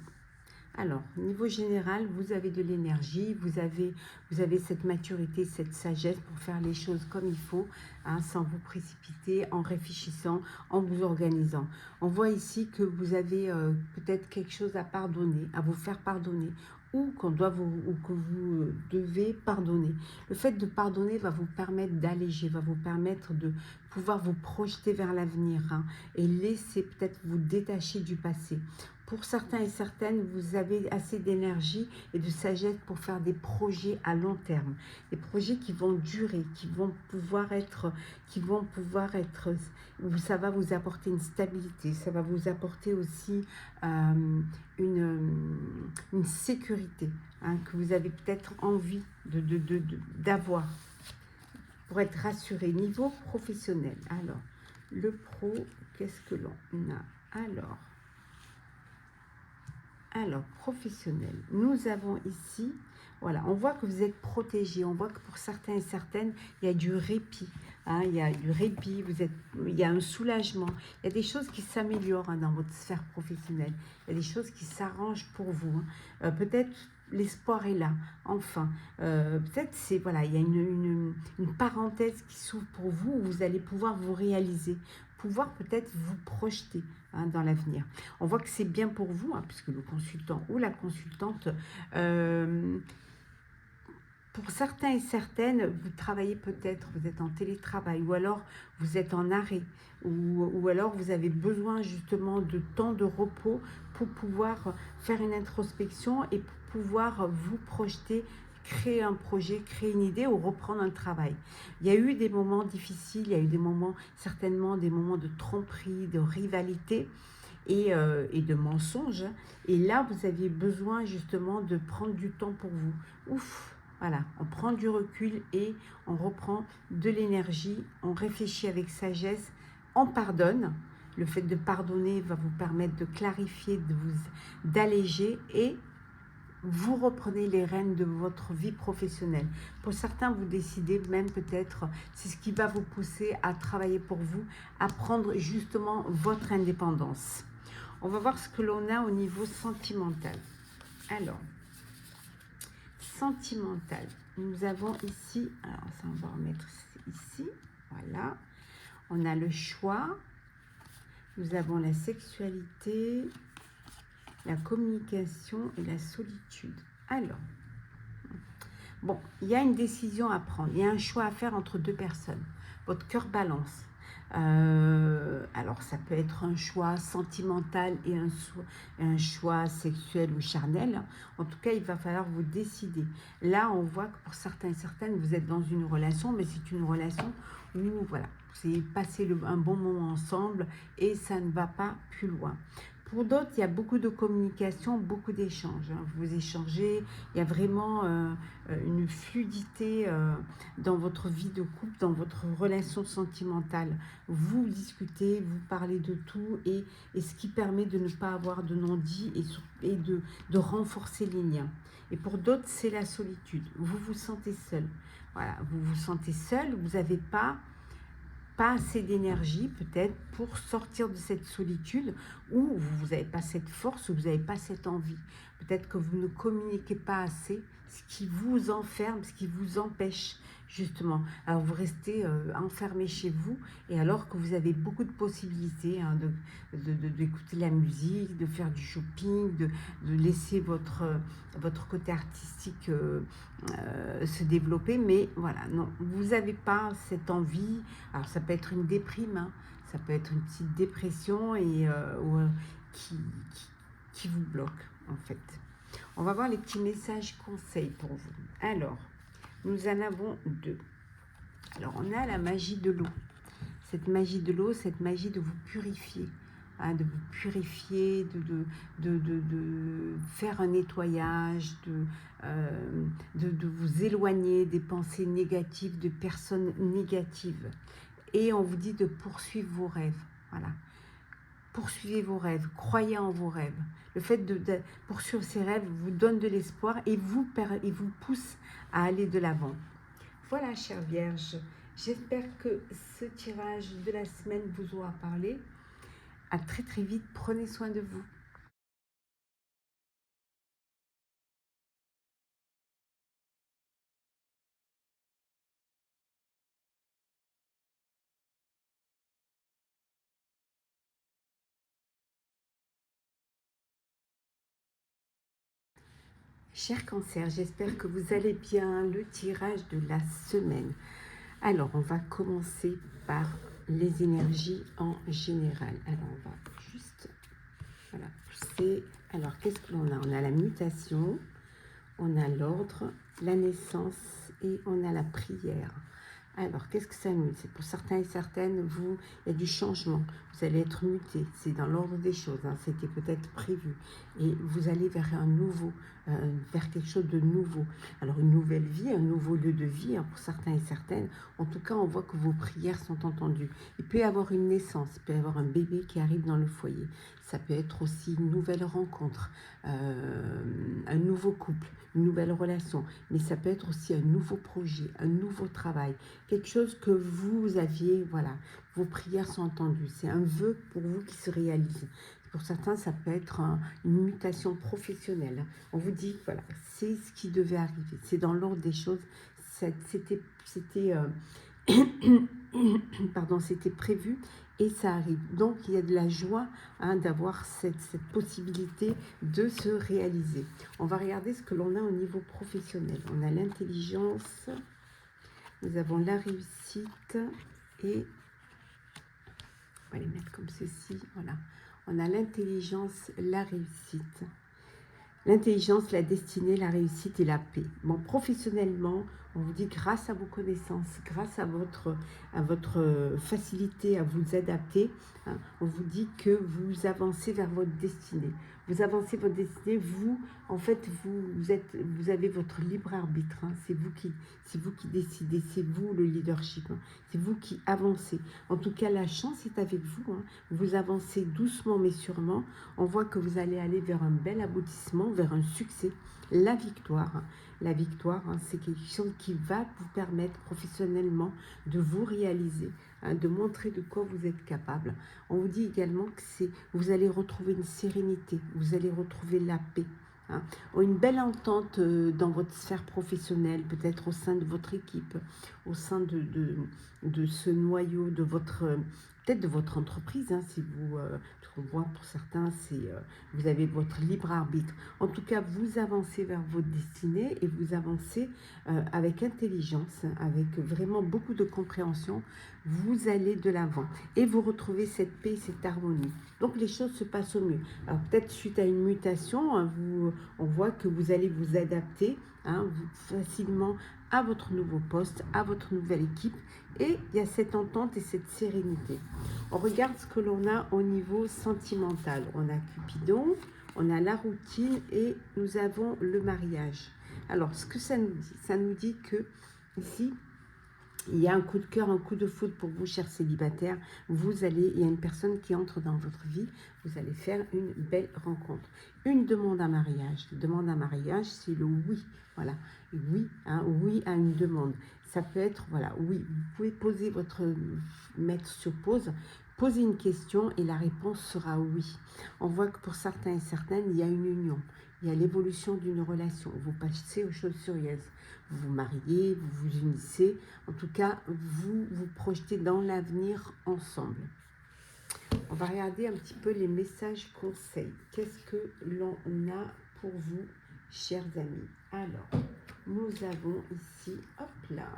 Alors, niveau général, vous avez de l'énergie, vous avez cette maturité, cette sagesse pour faire les choses comme il faut, hein, sans vous précipiter, en réfléchissant, en vous organisant. On voit ici que vous avez peut-être quelque chose à pardonner, à vous faire pardonner, ou ou que vous devez pardonner. Le fait de pardonner va vous permettre d'alléger, va vous permettre de pouvoir vous projeter vers l'avenir, hein, et laisser peut-être vous détacher du passé. Pour certains et certaines, vous avez assez d'énergie et de sagesse pour faire des projets à long terme, des projets qui vont durer, ça va vous apporter une stabilité, ça va vous apporter aussi une sécurité, hein, que vous avez peut-être envie d'avoir pour être rassuré. Niveau professionnel, alors, le pro, qu'est-ce que l'on a? Alors, professionnel, nous avons ici, voilà, on voit que vous êtes protégé, on voit que pour certains et certaines, il y a du répit, hein, il y a du répit, il y a un soulagement, il y a des choses qui s'améliorent, hein, dans votre sphère professionnelle, il y a des choses qui s'arrangent pour vous, hein. Peut-être l'espoir est là, enfin, peut-être c'est, voilà, il y a une parenthèse qui s'ouvre pour vous, où vous allez pouvoir vous réaliser, pouvoir peut-être vous projeter, hein, dans l'avenir. On voit que c'est bien pour vous, hein, puisque le consultant ou la consultante, pour certains et certaines, vous travaillez peut-être, vous êtes en télétravail, ou alors vous êtes en arrêt, ou alors vous avez besoin justement de temps de repos pour pouvoir faire une introspection et pour pouvoir vous projeter, créer un projet, créer une idée ou reprendre un travail. Il y a eu des moments difficiles, il y a eu des moments, certainement des moments de tromperie, de rivalité, et de mensonges. Et là, vous aviez besoin justement de prendre du temps pour vous. Ouf, voilà, on prend du recul et on reprend de l'énergie, on réfléchit avec sagesse, on pardonne. Le fait de pardonner va vous permettre de clarifier, d'alléger, et vous reprenez les rênes de votre vie professionnelle. Pour certains, vous décidez même peut-être, c'est ce qui va vous pousser à travailler pour vous, à prendre justement votre indépendance. On va voir ce que l'on a au niveau sentimental. Alors, sentimental, nous avons ici, alors ça on va remettre ici, voilà. On a le choix, nous avons la sexualité, la communication et la solitude. Alors, bon, il y a une décision à prendre, il y a un choix à faire entre deux personnes. Votre cœur balance. Alors, ça peut être un choix sentimental et un choix sexuel ou charnel. En tout cas, il va falloir vous décider. Là, on voit que pour certains et certaines, vous êtes dans une relation, mais c'est une relation où, voilà, c'est passer un bon moment ensemble et ça ne va pas plus loin. Pour d'autres, il y a beaucoup de communication, beaucoup d'échanges, hein. Vous échangez, il y a vraiment une fluidité dans votre vie de couple, dans votre relation sentimentale. Vous discutez, vous parlez de tout, et ce qui permet de ne pas avoir de non-dit et de renforcer les liens. Et pour d'autres, c'est la solitude. Vous vous sentez seul. Voilà, vous vous sentez seul, vous n'avez pas assez d'énergie peut-être pour sortir de cette solitude, ou vous n'avez pas cette force, ou vous n'avez pas cette envie. Peut-être que vous ne communiquez pas assez, ce qui vous enferme, ce qui vous empêche justement. Alors vous restez enfermé chez vous, et alors que vous avez beaucoup de possibilités, hein, d'écouter la musique, de faire du shopping, de laisser votre côté artistique se développer, mais voilà, non, vous n'avez pas cette envie. Alors ça peut être une déprime, hein, ça peut être une petite dépression qui vous bloque en fait. On va voir les petits messages conseils pour vous. Alors, nous en avons deux. Alors, on a la magie de l'eau. Cette magie de l'eau, cette magie de vous purifier, hein, de vous purifier, de faire un nettoyage, de vous éloigner des pensées négatives, de personnes négatives. Et on vous dit de poursuivre vos rêves. Voilà. Poursuivez vos rêves, croyez en vos rêves. Le fait de poursuivre ces rêves vous donne de l'espoir et vous pousse à aller de l'avant. Voilà, chère Vierge, j'espère que ce tirage de la semaine vous aura parlé. À très très vite, prenez soin de vous. Cher Cancer, j'espère que vous allez bien. Le tirage de la semaine. Alors, on va commencer par les énergies en général. Alors, on va juste voilà, pousser. Alors, qu'est-ce que l'on a? On a la mutation, on a l'ordre, la naissance et on a la prière. Alors, qu'est-ce que ça nous dit? C'est pour certains et certaines, vous, il y a du changement. Vous allez être muté. C'est dans l'ordre des choses. Hein, c'était peut-être prévu. Et vous allez vers un nouveau, vers quelque chose de nouveau. Alors, une nouvelle vie, un nouveau lieu de vie, hein, pour certains et certaines. En tout cas, on voit que vos prières sont entendues. Il peut y avoir une naissance, il peut y avoir un bébé qui arrive dans le foyer. Ça peut être aussi une nouvelle rencontre, un nouveau couple, une nouvelle relation. Mais ça peut être aussi un nouveau projet, un nouveau travail. Quelque chose que vous aviez, voilà, vos prières sont entendues. C'est un vœu pour vous qui se réalise. Pour certains, ça peut être une mutation professionnelle. On vous dit, voilà, c'est ce qui devait arriver. C'est dans l'ordre des choses. C'était pardon, c'était prévu et ça arrive. Donc, il y a de la joie hein, d'avoir cette possibilité de se réaliser. On va regarder ce que l'on a au niveau professionnel. On a l'intelligence. Nous avons la réussite et on va les mettre comme ceci. Voilà. On a l'intelligence, la réussite. L'intelligence, la destinée, la réussite et la paix. Bon, professionnellement, on vous dit grâce à vos connaissances, grâce à votre facilité à vous adapter, hein, on vous dit que vous avancez vers votre destinée. Vous avancez votre destinée, vous, en fait, vous avez votre libre arbitre. Hein, c'est vous qui décidez, c'est vous le leadership, hein, c'est vous qui avancez. En tout cas, la chance est avec vous. Hein, vous avancez doucement mais sûrement. On voit que vous allez aller vers un bel aboutissement, vers un succès, la victoire. La victoire, hein, c'est quelque chose qui va vous permettre professionnellement de vous réaliser, hein, de montrer de quoi vous êtes capable. On vous dit également que vous allez retrouver une sérénité, vous allez retrouver la paix. Hein. Une belle entente dans votre sphère professionnelle, peut-être au sein de votre équipe, au sein de ce noyau, de votre peut-être de votre entreprise, hein, si vous, on voit pour certains, vous avez votre libre arbitre. En tout cas, vous avancez vers votre destinée et vous avancez avec intelligence, avec vraiment beaucoup de compréhension. Vous allez de l'avant et vous retrouvez cette paix, cette harmonie. Donc les choses se passent au mieux. Alors peut-être suite à une mutation, hein, on voit que vous allez vous adapter hein, facilement à votre nouveau poste, à votre nouvelle équipe. Et il y a cette entente et cette sérénité. On regarde ce que l'on a au niveau sentimental. On a Cupidon, on a la routine et nous avons le mariage. Alors, ce que ça nous dit? Ça nous dit que ici, il y a un coup de cœur, un coup de foudre pour vous, chers célibataires. Il y a une personne qui entre dans votre vie. Vous allez faire une belle rencontre. Une demande à mariage. Une demande à mariage, c'est le oui. Voilà. Oui, hein, oui à une demande. Ça peut être, voilà, oui. Vous pouvez mettre sur pause, poser une question et la réponse sera oui. On voit que pour certains et certaines, il y a une union. Il y a l'évolution d'une relation. Vous passez aux choses sérieuses. Vous vous mariez, vous vous unissez. En tout cas, vous vous projetez dans l'avenir ensemble. On va regarder un petit peu les messages conseils. Qu'est-ce que l'on a pour vous, chers amis? Alors, nous avons ici, hop là.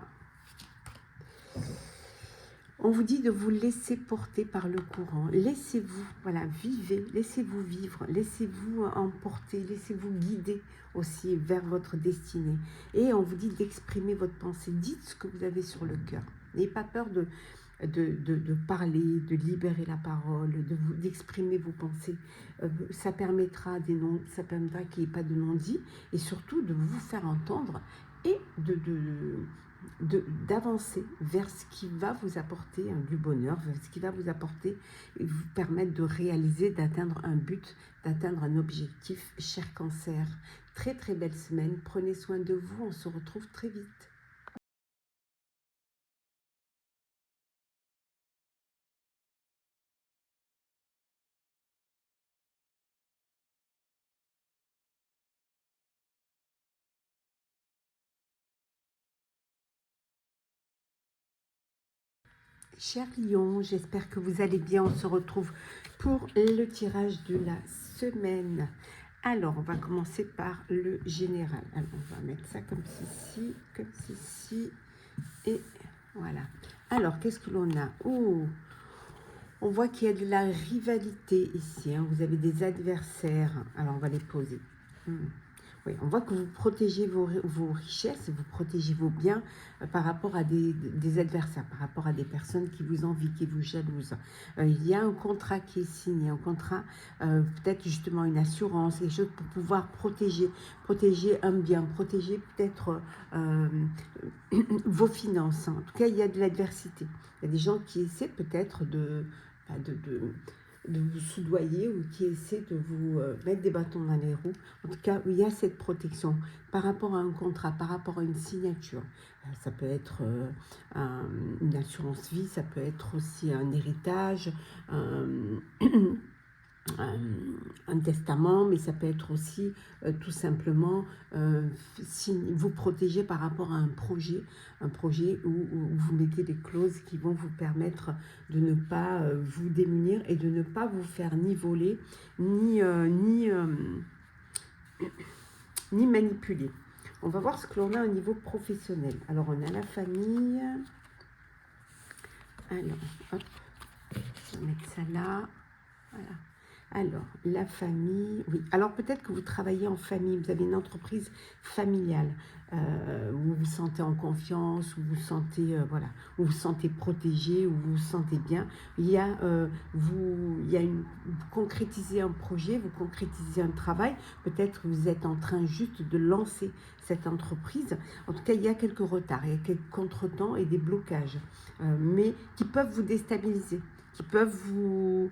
On vous dit de vous laisser porter par le courant. Laissez-vous, voilà, vivez, laissez-vous vivre, laissez-vous emporter, laissez-vous guider aussi vers votre destinée. Et on vous dit d'exprimer votre pensée. Dites ce que vous avez sur le cœur. N'ayez pas peur de parler, de libérer la parole, d'exprimer vos pensées. Ça permettra qu'il n'y ait pas de non-dit et surtout de vous faire entendre et d'avancer vers ce qui va vous apporter du bonheur, vers ce qui va vous apporter et vous permettre de réaliser, d'atteindre un but, d'atteindre un objectif. Cher Cancer, très très belle semaine, prenez soin de vous, on se retrouve très vite. Cher Lion, j'espère que vous allez bien. On se retrouve pour le tirage de la semaine. Alors, on va commencer par le général. Alors, on va mettre ça comme ceci, et voilà. Alors, qu'est-ce que l'on a? Oh, on voit qu'il y a de la rivalité ici. Hein. Vous avez des adversaires. Alors, on va les poser. Oui, on voit que vous protégez vos richesses, vous protégez vos biens par rapport à des adversaires, par rapport à des personnes qui vous envient, qui vous jalousent. Il y a un contrat qui est signé, un contrat, peut-être justement une assurance, quelque chose pour pouvoir protéger un bien, protéger peut-être vos finances. En tout cas, il y a de l'adversité. Il y a des gens qui essaient peut-être de vous soudoyer ou qui essaient de vous mettre des bâtons dans les roues. En tout cas, il y a cette protection par rapport à un contrat, par rapport à une signature. Ça peut être une assurance vie, ça peut être aussi un héritage, un testament, mais ça peut être aussi tout simplement si vous protégez par rapport à un projet où vous mettez des clauses qui vont vous permettre de ne pas vous démunir et de ne pas vous faire ni voler, ni manipuler. On va voir ce que l'on a au niveau professionnel. Alors, on a la famille. Alors, hop, on va mettre ça là. Voilà. Alors, la famille, oui. Alors, peut-être que vous travaillez en famille, vous avez une entreprise familiale, où vous vous sentez en confiance, où vous vous sentez, voilà, où vous vous sentez protégé, où vous vous sentez bien. Vous concrétisez un projet, vous concrétisez un travail. Peut-être que vous êtes en train juste de lancer cette entreprise. En tout cas, il y a quelques retards, il y a quelques contretemps et des blocages, mais qui peuvent vous déstabiliser, qui peuvent vous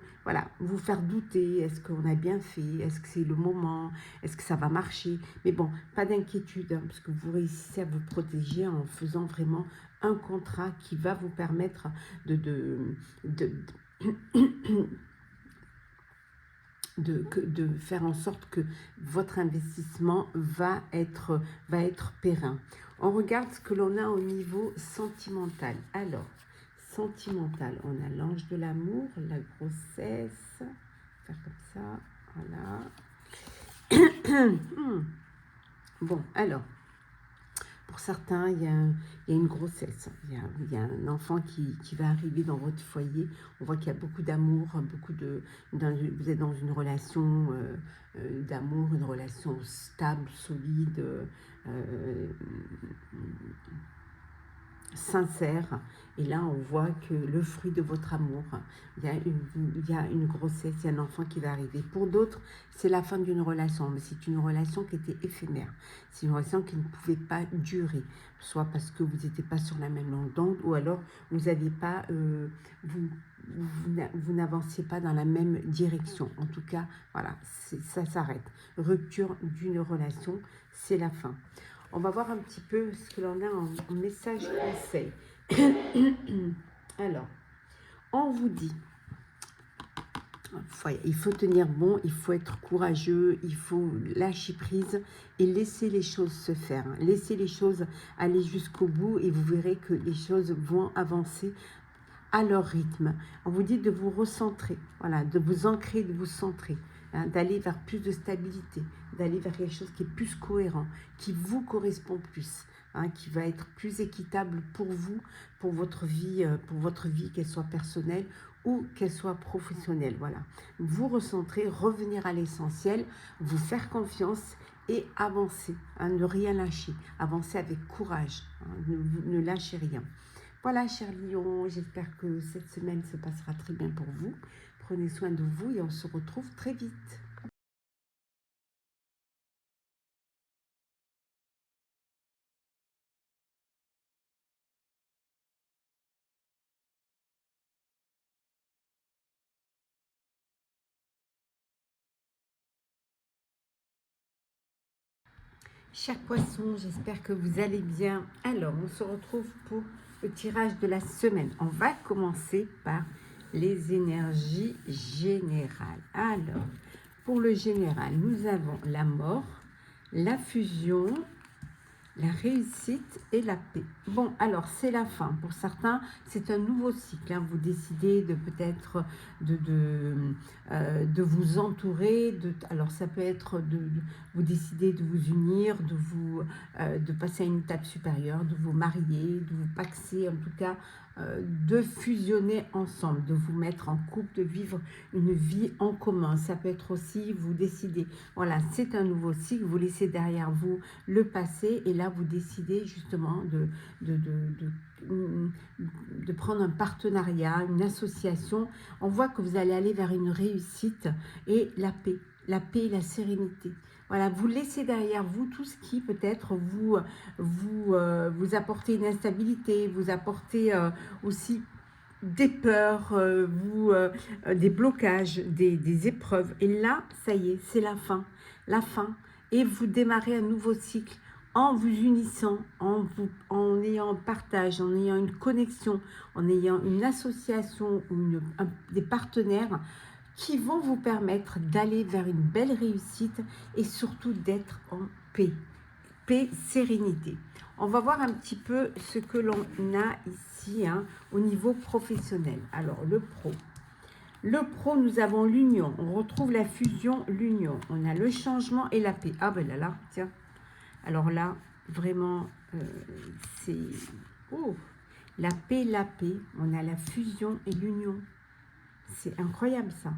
faire douter. Est-ce qu'on a bien fait? Est-ce que c'est le moment? Est-ce que ça va marcher? Mais bon, pas d'inquiétude, hein, parce que vous réussissez à vous protéger en faisant vraiment un contrat qui va vous permettre de faire en sorte que votre investissement va être périn. On regarde ce que l'on a au niveau sentimental. Alors, sentimental, on a l'ange de l'amour, la grossesse, faire comme ça, voilà. Bon, alors, pour certains, il y a une grossesse, il y a un enfant qui va arriver dans votre foyer. On voit qu'il y a beaucoup d'amour, vous êtes dans une relation d'amour, une relation stable, solide, sincère. Et là, on voit que le fruit de votre amour, il y a une grossesse, il y a un enfant qui va arriver. Pour d'autres, c'est la fin d'une relation, mais c'est une relation qui était éphémère. C'est une relation qui ne pouvait pas durer, soit parce que vous n'étiez pas sur la même longueur d'onde, ou alors vous n'aviez pas, vous n'avanciez pas dans la même direction. En tout cas, voilà, ça s'arrête. Rupture d'une relation, c'est la fin. On va voir un petit peu ce que l'on a en message conseil. Alors, on vous dit, il faut tenir bon, il faut être courageux, il faut lâcher prise et laisser les choses se faire. Laisser les choses aller jusqu'au bout et vous verrez que les choses vont avancer à leur rythme. On vous dit de vous recentrer, voilà, de vous ancrer, de vous centrer, hein, d'aller vers plus de stabilité, d'aller vers quelque chose qui est plus cohérent, qui vous correspond plus, hein, qui va être plus équitable pour vous, pour votre vie, qu'elle soit personnelle ou qu'elle soit professionnelle. Voilà, vous recentrer, revenir à l'essentiel, vous faire confiance et avancer, hein, ne rien lâcher, avancer avec courage, hein, ne lâchez rien. Voilà, chers lions, j'espère que cette semaine se passera très bien pour vous. Prenez soin de vous et on se retrouve très vite. Chers poissons, j'espère que vous allez bien. Alors, on se retrouve pour le tirage de la semaine. On va commencer par les énergies générales. Alors, pour le général, nous avons la mort, la fusion, la réussite et la paix. Bon, alors c'est la fin. Pour certains, c'est un nouveau cycle. Hein. Vous décidez de peut-être de vous entourer. Alors ça peut être vous décidez de vous unir, de passer à une étape supérieure, de vous marier, de vous paxer, en tout cas de fusionner ensemble, de vous mettre en couple, de vivre une vie en commun. Ça peut être aussi, vous décidez, voilà, c'est un nouveau cycle, vous laissez derrière vous le passé et là vous décidez justement de prendre un partenariat, une association. On voit que vous allez aller vers une réussite et la paix et la sérénité. Voilà, vous laissez derrière vous tout ce qui peut-être vous apportez une instabilité, vous apportez aussi des peurs, des blocages, des épreuves. Et là, ça y est, c'est la fin. La fin. Et vous démarrez un nouveau cycle en vous unissant, en ayant un partage, en ayant une connexion, en ayant une association ou des partenaires qui vont vous permettre d'aller vers une belle réussite et surtout d'être en paix. Paix, sérénité. On va voir un petit peu ce que l'on a ici hein, au niveau professionnel. Alors, le pro. Le pro, nous avons l'union. On retrouve la fusion, l'union. On a le changement et la paix. Ah ben là, tiens. Alors là, vraiment, c'est... Oh, la paix. On a la fusion et l'union. C'est incroyable ça.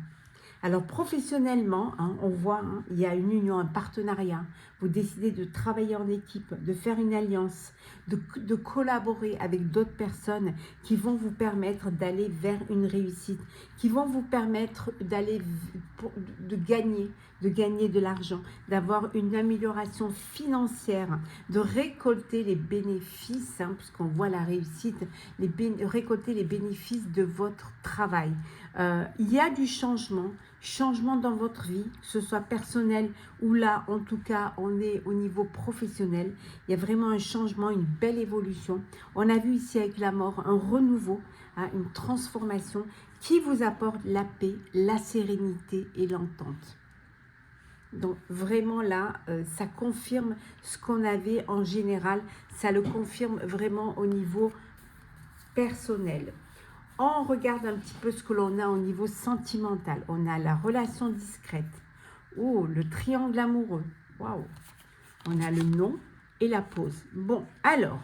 Alors professionnellement, hein, on voit, hein, il y a une union, un partenariat. Vous décidez de travailler en équipe, de faire une alliance, de collaborer avec d'autres personnes qui vont vous permettre d'aller vers une réussite, qui vont vous permettre d'aller de gagner de l'argent, d'avoir une amélioration financière, de récolter les bénéfices, hein, puisqu'on voit la réussite, récolter les bénéfices de votre travail. Il y a du changement dans votre vie, que ce soit personnel ou là, en tout cas, on est au niveau professionnel. Il y a vraiment un changement, une belle évolution. On a vu ici avec la mort un renouveau, hein, une transformation qui vous apporte la paix, la sérénité et l'entente. Donc vraiment là, ça confirme ce qu'on avait en général, ça le confirme vraiment au niveau personnel. On regarde un petit peu ce que l'on a au niveau sentimental. On a la relation discrète. Oh, le triangle amoureux. Waouh. On a le non et la pause. Bon, alors,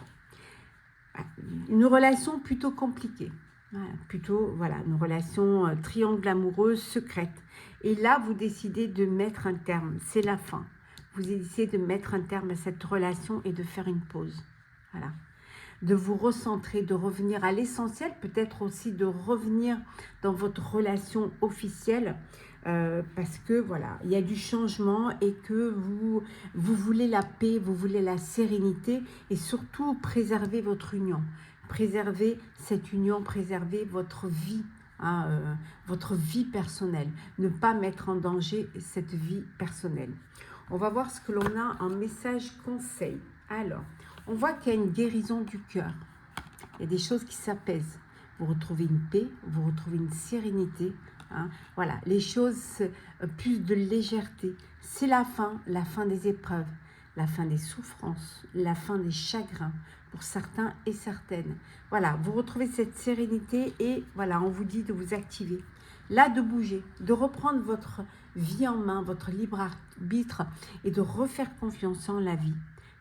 une relation plutôt compliquée. Voilà, une relation triangle amoureux secrète. Et là, vous décidez de mettre un terme. C'est la fin. Vous décidez de mettre un terme à cette relation et de faire une pause. Voilà. De vous recentrer, de revenir à l'essentiel, peut-être aussi de revenir dans votre relation officielle, parce que voilà, il y a du changement et que vous voulez la paix, vous voulez la sérénité et surtout préserver votre union, préserver cette union, préserver votre vie. Hein, votre vie personnelle, ne pas mettre en danger cette vie personnelle. On va voir ce que l'on a en message conseil. Alors, on voit qu'il y a une guérison du cœur. Il y a des choses qui s'apaisent. Vous retrouvez une paix, vous retrouvez une sérénité. Hein. Voilà, les choses, plus de légèreté. C'est la fin des épreuves, la fin des souffrances, la fin des chagrins pour certains et certaines. Voilà, vous retrouvez cette sérénité et voilà, on vous dit de vous activer. Là, de bouger, de reprendre votre vie en main, votre libre arbitre et de refaire confiance en la vie,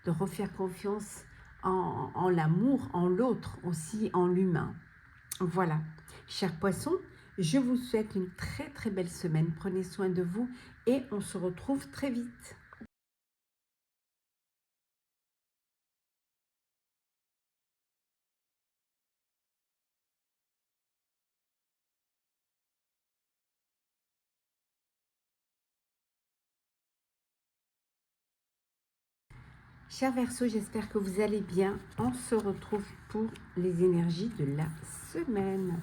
de refaire confiance en l'amour, en l'autre, aussi en l'humain. Voilà, chers poissons, je vous souhaite une très très belle semaine. Prenez soin de vous et on se retrouve très vite. Chers Verseaux, j'espère que vous allez bien. On se retrouve pour les énergies de la semaine.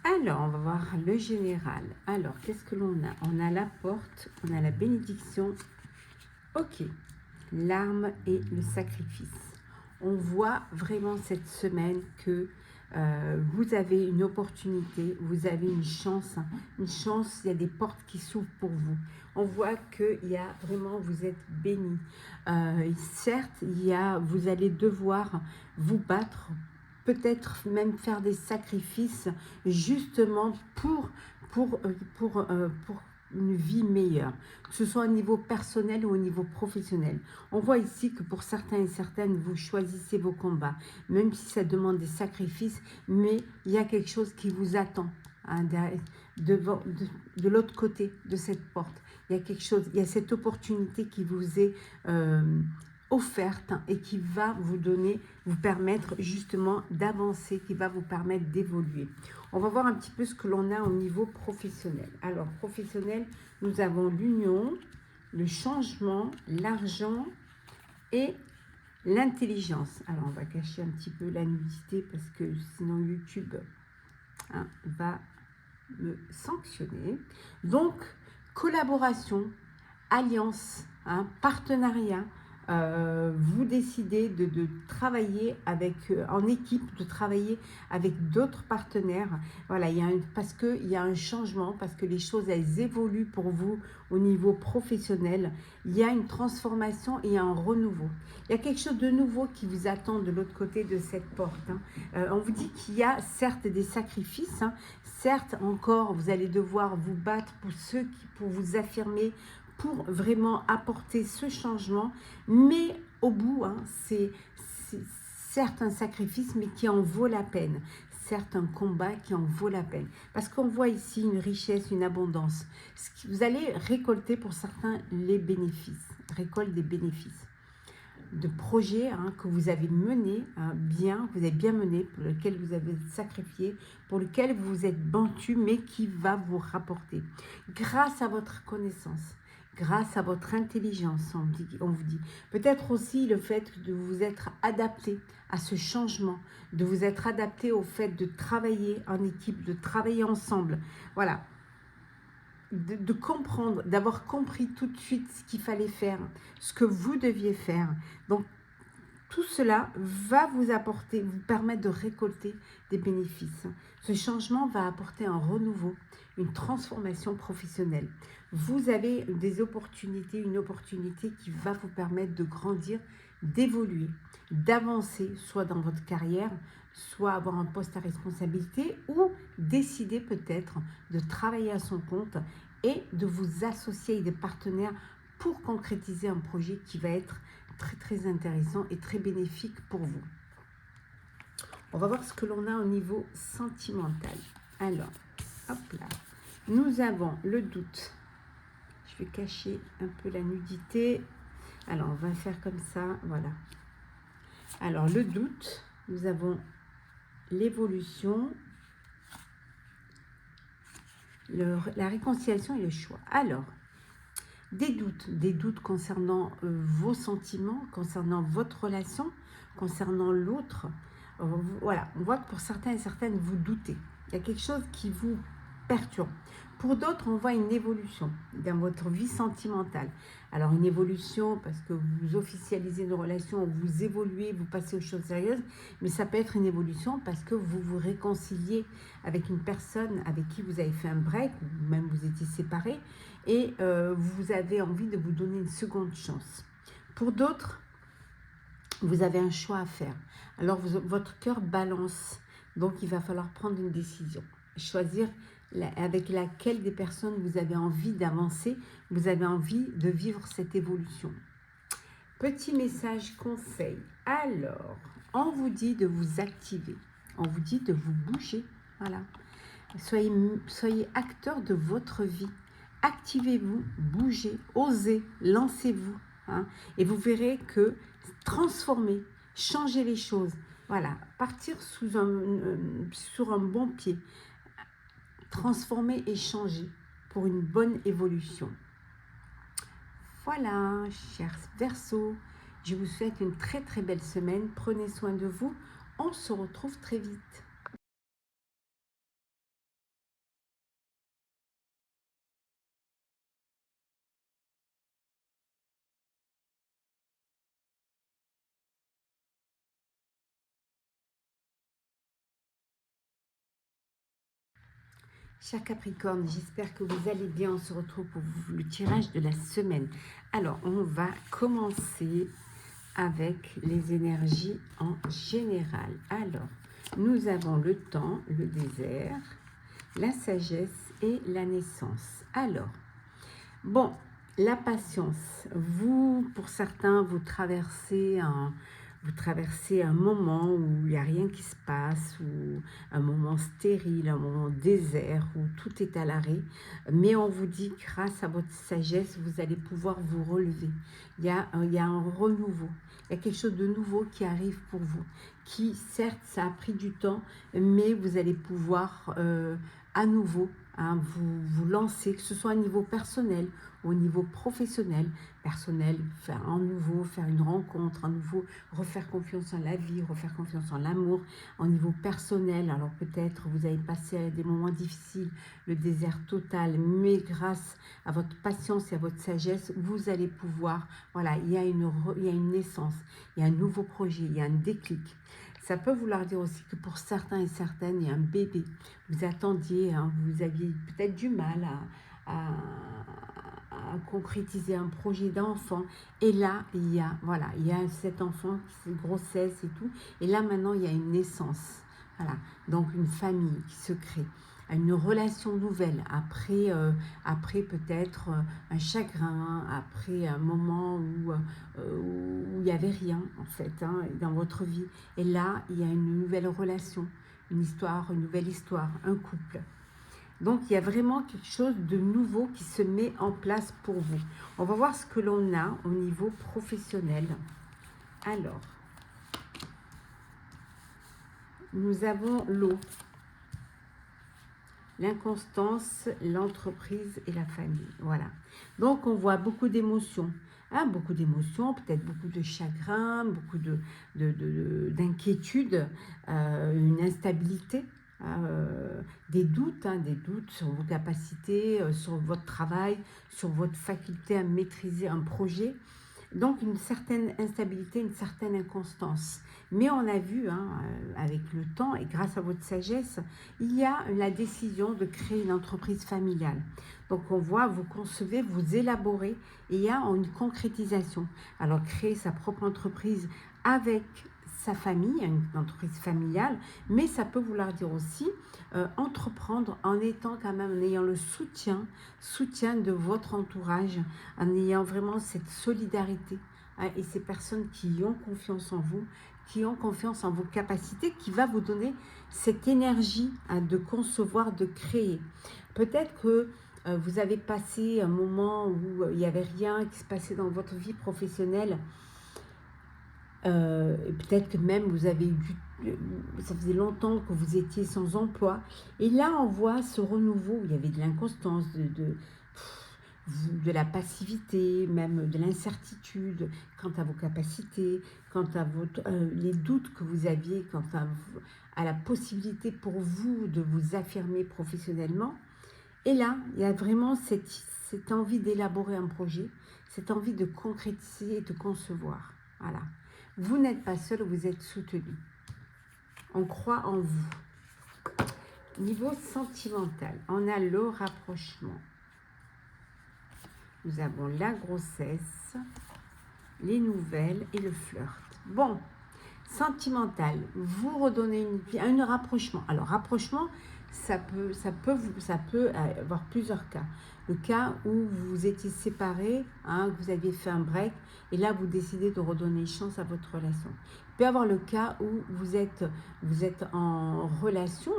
Alors, on va voir le général. Alors, qu'est-ce que l'on a? On a la porte, on a la bénédiction. Ok, l'arme et le sacrifice. On voit vraiment cette semaine que Vous avez une opportunité, vous avez une chance, il y a des portes qui s'ouvrent pour vous. On voit qu'il y a vraiment, vous êtes béni. Certes, vous allez devoir vous battre, peut-être même faire des sacrifices, justement pour une vie meilleure, que ce soit au niveau personnel ou au niveau professionnel. On voit ici que pour certains et certaines, vous choisissez vos combats, même si ça demande des sacrifices, mais il y a quelque chose qui vous attend hein, de l'autre côté de cette porte. Il y a quelque chose, il y a cette opportunité qui vous est offerte et qui va vous permettre justement d'avancer, qui va vous permettre d'évoluer. On va voir un petit peu ce que l'on a au niveau professionnel. Alors, professionnel, nous avons l'union, le changement, l'argent et l'intelligence. Alors, on va cacher un petit peu la nudité parce que sinon YouTube va me sanctionner. Donc, collaboration, alliance, partenariat. Vous décidez de travailler en équipe, de travailler avec d'autres partenaires. Voilà, parce qu'il y a un changement, parce que les choses, elles évoluent pour vous au niveau professionnel. Il y a une transformation et un renouveau. Il y a quelque chose de nouveau qui vous attend de l'autre côté de cette porte. On vous dit qu'il y a certes des sacrifices, certes encore, vous allez devoir vous battre pour vous affirmer, pour vraiment apporter ce changement, mais au bout, c'est certes un sacrifice, mais qui en vaut la peine. Certes, un combat qui en vaut la peine. Parce qu'on voit ici une richesse, une abondance. Vous allez récolter pour certains les bénéfices, récolte des bénéfices de projets que vous avez menés vous avez bien mené, pour lequel vous avez sacrifié, pour lequel vous vous êtes battu, mais qui va vous rapporter. Grâce à votre connaissance, grâce à votre intelligence, on vous dit. Peut-être aussi le fait de vous être adapté à ce changement, de vous être adapté au fait de travailler en équipe, de travailler ensemble. Voilà. De comprendre, d'avoir compris tout de suite ce qu'il fallait faire, ce que vous deviez faire. Donc, tout cela va vous permettre de récolter des bénéfices. Ce changement va apporter un renouveau, une transformation professionnelle. Vous avez une opportunité qui va vous permettre de grandir, d'évoluer, d'avancer, soit dans votre carrière, soit avoir un poste à responsabilité, ou décider peut-être de travailler à son compte et de vous associer avec des partenaires pour concrétiser un projet qui va être très très intéressant et très bénéfique pour vous. On va voir ce que l'on a au niveau sentimental. Alors, hop là, nous avons le doute. Je vais cacher un peu la nudité. Alors, on va faire comme ça, voilà. Alors, le doute, nous avons l'évolution, la réconciliation et le choix. Alors, des doutes concernant vos sentiments, concernant votre relation, concernant l'autre. Voilà, on voit que pour certains et certaines, vous doutez. Il y a quelque chose qui vous perturbe. Pour d'autres, on voit une évolution dans votre vie sentimentale. Alors, une évolution parce que vous officialisez une relation, vous évoluez, vous passez aux choses sérieuses, mais ça peut être une évolution parce que vous vous réconciliez avec une personne avec qui vous avez fait un break, ou même vous étiez séparés, et vous avez envie de vous donner une seconde chance. Pour d'autres, vous avez un choix à faire. Alors, votre cœur balance, donc il va falloir prendre une décision. Choisir avec laquelle des personnes vous avez envie d'avancer, vous avez envie de vivre cette évolution. Petit message conseil. Alors, on vous dit de vous activer, on vous dit de vous bouger, voilà. Soyez acteur de votre vie. Activez-vous, bougez, osez, lancez-vous. Et vous verrez que transformer, changer les choses, voilà, partir sur un bon pied, transformer et changer pour une bonne évolution. Voilà, chers Verseaux, je vous souhaite une très très belle semaine. Prenez soin de vous. On se retrouve très vite. Cher Capricorne, j'espère que vous allez bien. On se retrouve pour le tirage de la semaine. Alors, on va commencer avec les énergies en général. Alors, nous avons le temps, le désert, la sagesse et la naissance. Alors, bon, la patience. Vous, pour certains, vous traversez un moment où il n'y a rien qui se passe, ou un moment stérile, un moment désert, où tout est à l'arrêt. Mais on vous dit, grâce à votre sagesse, vous allez pouvoir vous relever. Il y a un renouveau. Il y a quelque chose de nouveau qui arrive pour vous. Qui, certes, ça a pris du temps, mais vous allez pouvoir à nouveau vous lancer, que ce soit au niveau personnel, au niveau professionnel, faire un nouveau, faire une rencontre, un nouveau, refaire confiance en la vie, refaire confiance en l'amour, au niveau personnel. Alors peut-être vous avez passé des moments difficiles, le désert total, mais grâce à votre patience et à votre sagesse, vous allez pouvoir, voilà, il y a une naissance, il y a un nouveau projet, il y a un déclic. Ça peut vouloir dire aussi que pour certains et certaines, il y a un bébé. Vous attendiez, vous aviez peut-être du mal à concrétiser un projet d'enfant. Et là, il y a cet enfant, cette grossesse et tout. Et là, maintenant, il y a une naissance. Voilà, donc une famille qui se crée. Une relation nouvelle, après peut-être un chagrin, après un moment où il n'y avait rien en fait dans votre vie. Et là, il y a une nouvelle relation, une nouvelle histoire, un couple. Donc, il y a vraiment quelque chose de nouveau qui se met en place pour vous. On va voir ce que l'on a au niveau professionnel. Alors, nous avons l'eau, l'inconstance, l'entreprise et la famille. Voilà. Donc, on voit beaucoup d'émotions. Beaucoup d'émotions, peut-être beaucoup de chagrin, beaucoup d'inquiétude, une instabilité, des doutes sur vos capacités, sur votre travail, sur votre faculté à maîtriser un projet. Donc une certaine instabilité, une certaine inconstance. Mais on a vu, avec le temps et grâce à votre sagesse, il y a la décision de créer une entreprise familiale. Donc on voit, vous concevez, vous élaborez, et il y a une concrétisation. Alors créer sa propre entreprise avec sa famille, une entreprise familiale, mais ça peut vouloir dire aussi entreprendre en étant quand même, en ayant le soutien de votre entourage, en ayant vraiment cette solidarité et ces personnes qui ont confiance en vous, qui ont confiance en vos capacités, qui va vous donner cette énergie de concevoir, de créer. Peut-être que vous avez passé un moment où il n'y avait rien qui se passait dans votre vie professionnelle. Peut-être que même vous avez ça faisait longtemps que vous étiez sans emploi, et là on voit ce renouveau où il y avait de l'inconstance, de la passivité, même de l'incertitude quant à vos capacités, quant à les doutes que vous aviez quant à la possibilité pour vous de vous affirmer professionnellement. Et là, il y a vraiment cette envie d'élaborer un projet, cette envie de concrétiser et de concevoir. Voilà. Vous n'êtes pas seul, vous êtes soutenu. On croit en vous. Niveau sentimental, on a le rapprochement. Nous avons la grossesse, les nouvelles et le flirt. Bon, sentimental, vous redonnez un rapprochement. Alors, rapprochement, ça peut avoir plusieurs cas. Le cas où vous étiez séparés, que vous aviez fait un break, et là, vous décidez de redonner chance à votre relation. Il peut y avoir le cas où vous êtes en relation,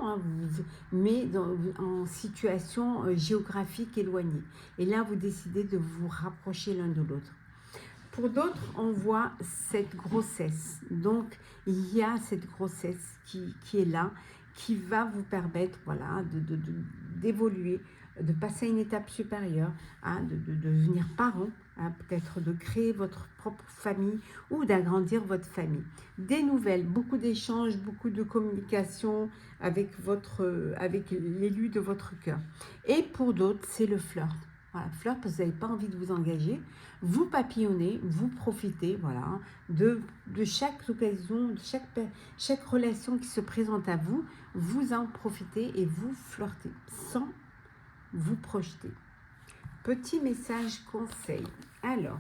mais en situation géographique éloignée. Et là, vous décidez de vous rapprocher l'un de l'autre. Pour d'autres, on voit cette grossesse. Donc, il y a cette grossesse qui est là, qui va vous permettre d'évoluer, de passer à une étape supérieure, de devenir parent, peut-être de créer votre propre famille ou d'agrandir votre famille. Des nouvelles, beaucoup d'échanges, beaucoup de communication avec l'élu de votre cœur. Et pour d'autres, c'est le flirt. Voilà, fleur parce que vous n'avez pas envie de vous engager. Vous papillonnez, vous profitez, voilà, de chaque occasion, de chaque relation qui se présente à vous, vous en profitez et vous flirtez sans vous projeter. Petit message conseil. Alors,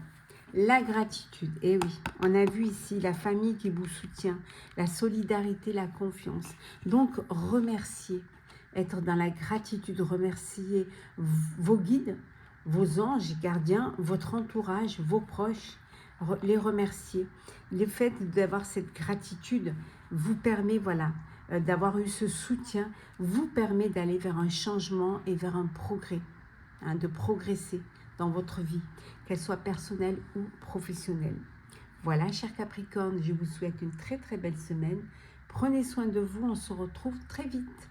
la gratitude. Eh oui, on a vu ici la famille qui vous soutient, la solidarité, la confiance. Donc, remerciez. Être dans la gratitude, remercier vos guides, vos anges gardiens, votre entourage, vos proches, les remercier. Le fait d'avoir cette gratitude vous permet, voilà, d'avoir eu ce soutien, vous permet d'aller vers un changement et vers un progrès, hein, de progresser dans votre vie, qu'elle soit personnelle ou professionnelle. Voilà, chers Capricorne, je vous souhaite une très très belle semaine. Prenez soin de vous, on se retrouve très vite.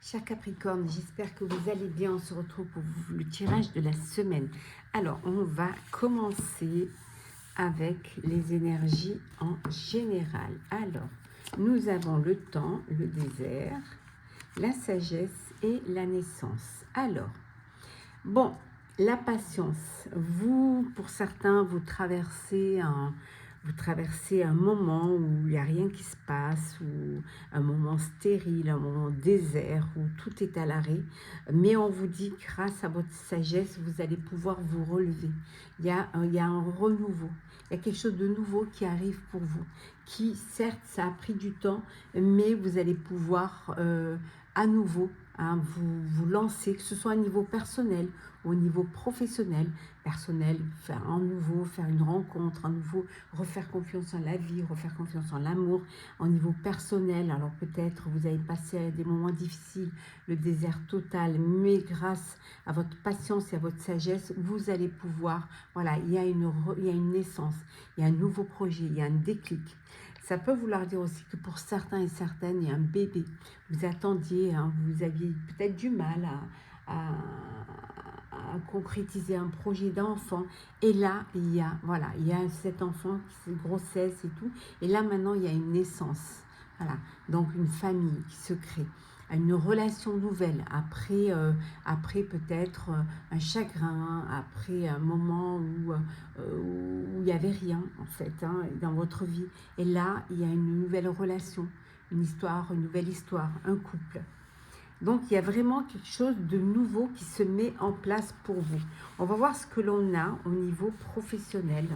Chers Capricorne, j'espère que vous allez bien. On se retrouve pour le tirage de la semaine. Alors, on va commencer avec les énergies en général. Alors, nous avons le temps, le désert, la sagesse et la naissance. Alors, bon, la patience. Vous, pour certains, vous traversez un moment où il n'y a rien qui se passe, ou un moment stérile, un moment désert, où tout est à l'arrêt. Mais on vous dit, grâce à votre sagesse, vous allez pouvoir vous relever. Il y a un renouveau. Il y a quelque chose de nouveau qui arrive pour vous, qui, certes, ça a pris du temps, mais vous allez pouvoir à nouveau, hein, vous lancer, que ce soit au niveau personnel, au niveau professionnel, personnel, faire un nouveau, faire une rencontre, un nouveau, refaire confiance en la vie, refaire confiance en l'amour, au niveau personnel. Alors peut-être vous avez passé des moments difficiles, le désert total, mais grâce à votre patience et à votre sagesse, vous allez pouvoir, voilà, il y a une naissance, il y a un nouveau projet, il y a un déclic. Ça peut vouloir dire aussi que pour certains et certaines, il y a un bébé. Vous attendiez, hein, vous aviez peut-être du mal à concrétiser un projet d'enfant. Et là, il y a cet enfant, cette grossesse et tout. Et là, maintenant, il y a une naissance. Voilà. Donc, une famille qui se crée. Une relation nouvelle après peut-être un chagrin, après un moment où il n'y avait rien en fait, hein, dans votre vie. Et là, il y a une nouvelle relation, une histoire, une nouvelle histoire, un couple. Donc, il y a vraiment quelque chose de nouveau qui se met en place pour vous. On va voir ce que l'on a au niveau professionnel.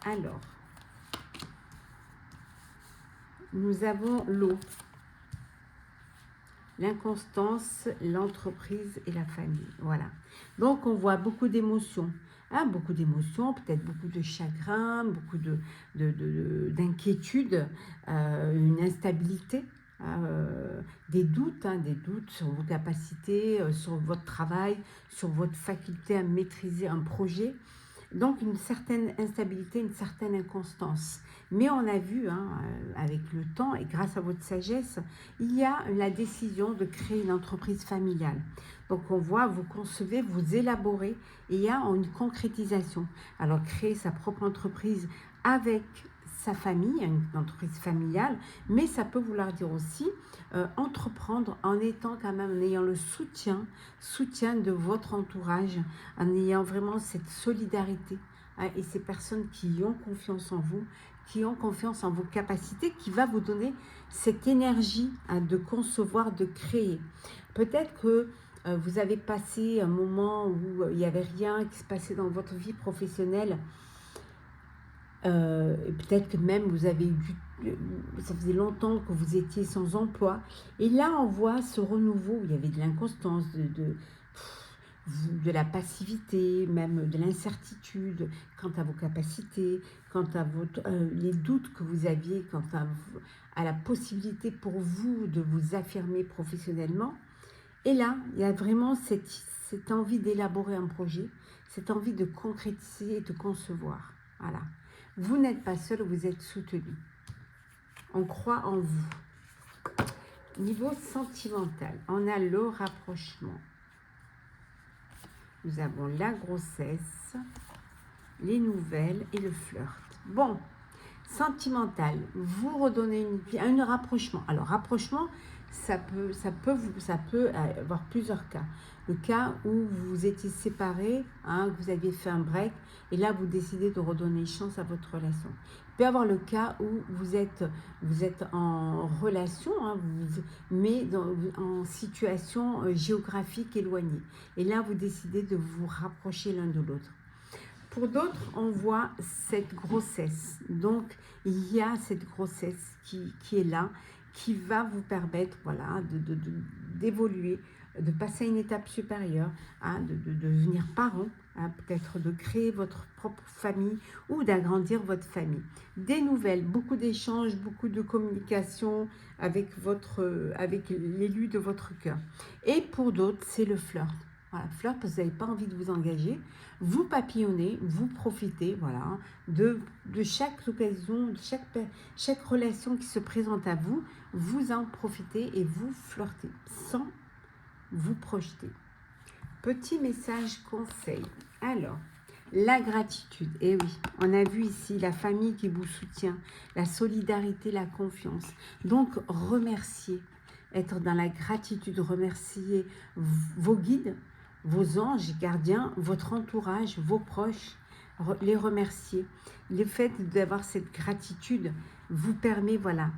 Alors, nous avons l'eau, l'inconstance, l'entreprise et la famille. Voilà. Donc, on voit beaucoup d'émotions. Hein, beaucoup d'émotions, peut-être beaucoup de chagrin, beaucoup d'inquiétude, une instabilité. Des doutes sur vos capacités, sur votre travail, sur votre faculté à maîtriser un projet. Donc une certaine instabilité, une certaine inconstance. Mais on a vu, hein, avec le temps et grâce à votre sagesse, il y a la décision de créer une entreprise familiale. Donc on voit, vous concevez, vous élaborez, et il y a une concrétisation. Alors créer sa propre entreprise avec sa famille, une entreprise familiale, mais ça peut vouloir dire aussi entreprendre en étant quand même, en ayant le soutien de votre entourage, en ayant vraiment cette solidarité, hein, et ces personnes qui ont confiance en vous, qui ont confiance en vos capacités, qui va vous donner cette énergie, hein, de concevoir, de créer. Peut-être que vous avez passé un moment où il n'y avait rien qui se passait dans votre vie professionnelle. Peut-être que même vous avez ça faisait longtemps que vous étiez sans emploi. Et là, on voit ce renouveau où il y avait de l'inconstance, de la passivité, même de l'incertitude quant à vos capacités, quant à les doutes que vous aviez, quant à la possibilité pour vous de vous affirmer professionnellement. Et là, il y a vraiment cette envie d'élaborer un projet, cette envie de concrétiser et de concevoir. Voilà. Vous n'êtes pas seul, vous êtes soutenu. On croit en vous. Niveau sentimental, on a le rapprochement. Nous avons la grossesse, les nouvelles et le flirt. Bon, sentimental, vous redonnez un rapprochement. Alors, rapprochement, ça peut avoir plusieurs cas. Le cas où vous étiez séparés, hein, vous aviez fait un break, et là, vous décidez de redonner chance à votre relation. Il peut y avoir le cas où vous êtes en relation, hein, mais en situation géographique éloignée. Et là, vous décidez de vous rapprocher l'un de l'autre. Pour d'autres, on voit cette grossesse. Donc, il y a cette grossesse qui est là, qui va vous permettre voilà, d'évoluer, de passer à une étape supérieure, hein, de devenir parent, hein, peut-être de créer votre propre famille ou d'agrandir votre famille. Des nouvelles, beaucoup d'échanges, beaucoup de communication avec l'élu de votre cœur. Et pour d'autres, c'est le flirt. Voilà, flirt parce que vous n'avez pas envie de vous engager. Vous papillonnez, vous profitez voilà, de chaque occasion, de chaque relation qui se présente à vous, vous en profitez et vous flirtez sans vous projeter. Petit message conseil. Alors, la gratitude. Eh oui, on a vu ici la famille qui vous soutient, la solidarité, la confiance. Donc, remerciez. Être dans la gratitude, remercier vos guides, vos anges gardiens, votre entourage, vos proches, les remercier. Le fait d'avoir cette gratitude vous permet, voilà,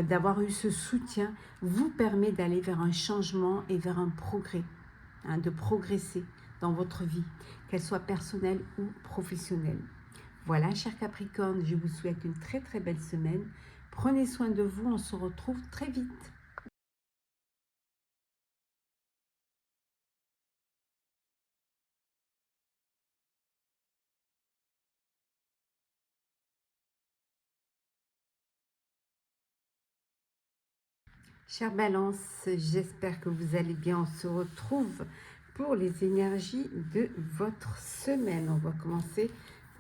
d'avoir eu ce soutien, vous permet d'aller vers un changement et vers un progrès, hein, de progresser dans votre vie, qu'elle soit personnelle ou professionnelle. Voilà, chers Capricorne, je vous souhaite une très très belle semaine. Prenez soin de vous, on se retrouve très vite. Chère Balance, j'espère que vous allez bien. On se retrouve pour les énergies de votre semaine. On va commencer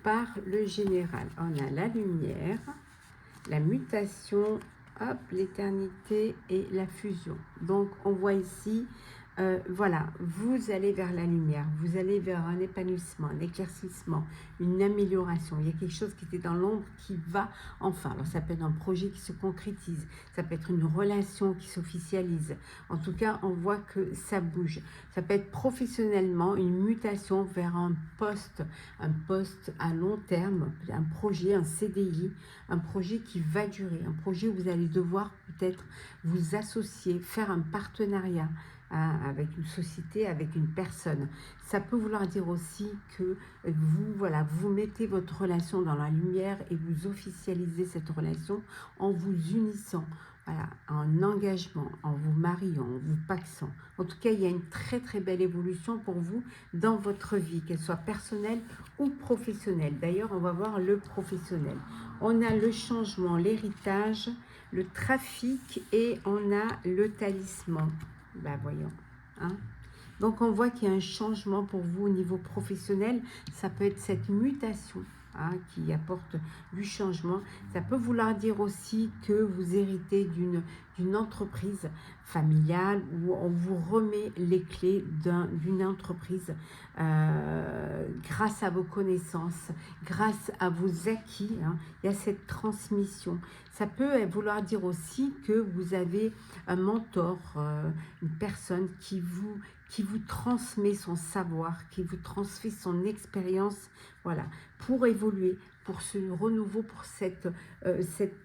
par le général. On a la lumière, la mutation, hop, l'éternité et la fusion. Donc, on voit ici, voilà, vous allez vers la lumière, vous allez vers un épanouissement, un éclaircissement, une amélioration. Il y a quelque chose qui était dans l'ombre qui va enfin. Alors, ça peut être un projet qui se concrétise, ça peut être une relation qui s'officialise. En tout cas, on voit que ça bouge. Ça peut être professionnellement une mutation vers un poste à long terme, un projet, un CDI, un projet qui va durer, un projet où vous allez devoir peut-être vous associer, faire un partenariat avec une société, avec une personne. Ça peut vouloir dire aussi que vous mettez votre relation dans la lumière et vous officialisez cette relation en vous unissant, voilà, en engagement, en vous mariant, en vous paxant. En tout cas, il y a une très très belle évolution pour vous dans votre vie, qu'elle soit personnelle ou professionnelle. D'ailleurs, on va voir le professionnel. On a le changement, l'héritage, le trafic et on a le talisman. Ben voyons. Hein. Donc on voit qu'il y a un changement pour vous au niveau professionnel. Ça peut être cette mutation, hein, qui apporte du changement. Ça peut vouloir dire aussi que vous héritez d'une entreprise familiale où on vous remet les clés d'une entreprise grâce à vos connaissances, grâce à vos acquis. Hein, il y a cette transmission. Ça peut vouloir dire aussi que vous avez un mentor, une personne qui vous transmet son savoir, qui vous transmet son expérience, voilà, pour évoluer, pour ce renouveau, pour cette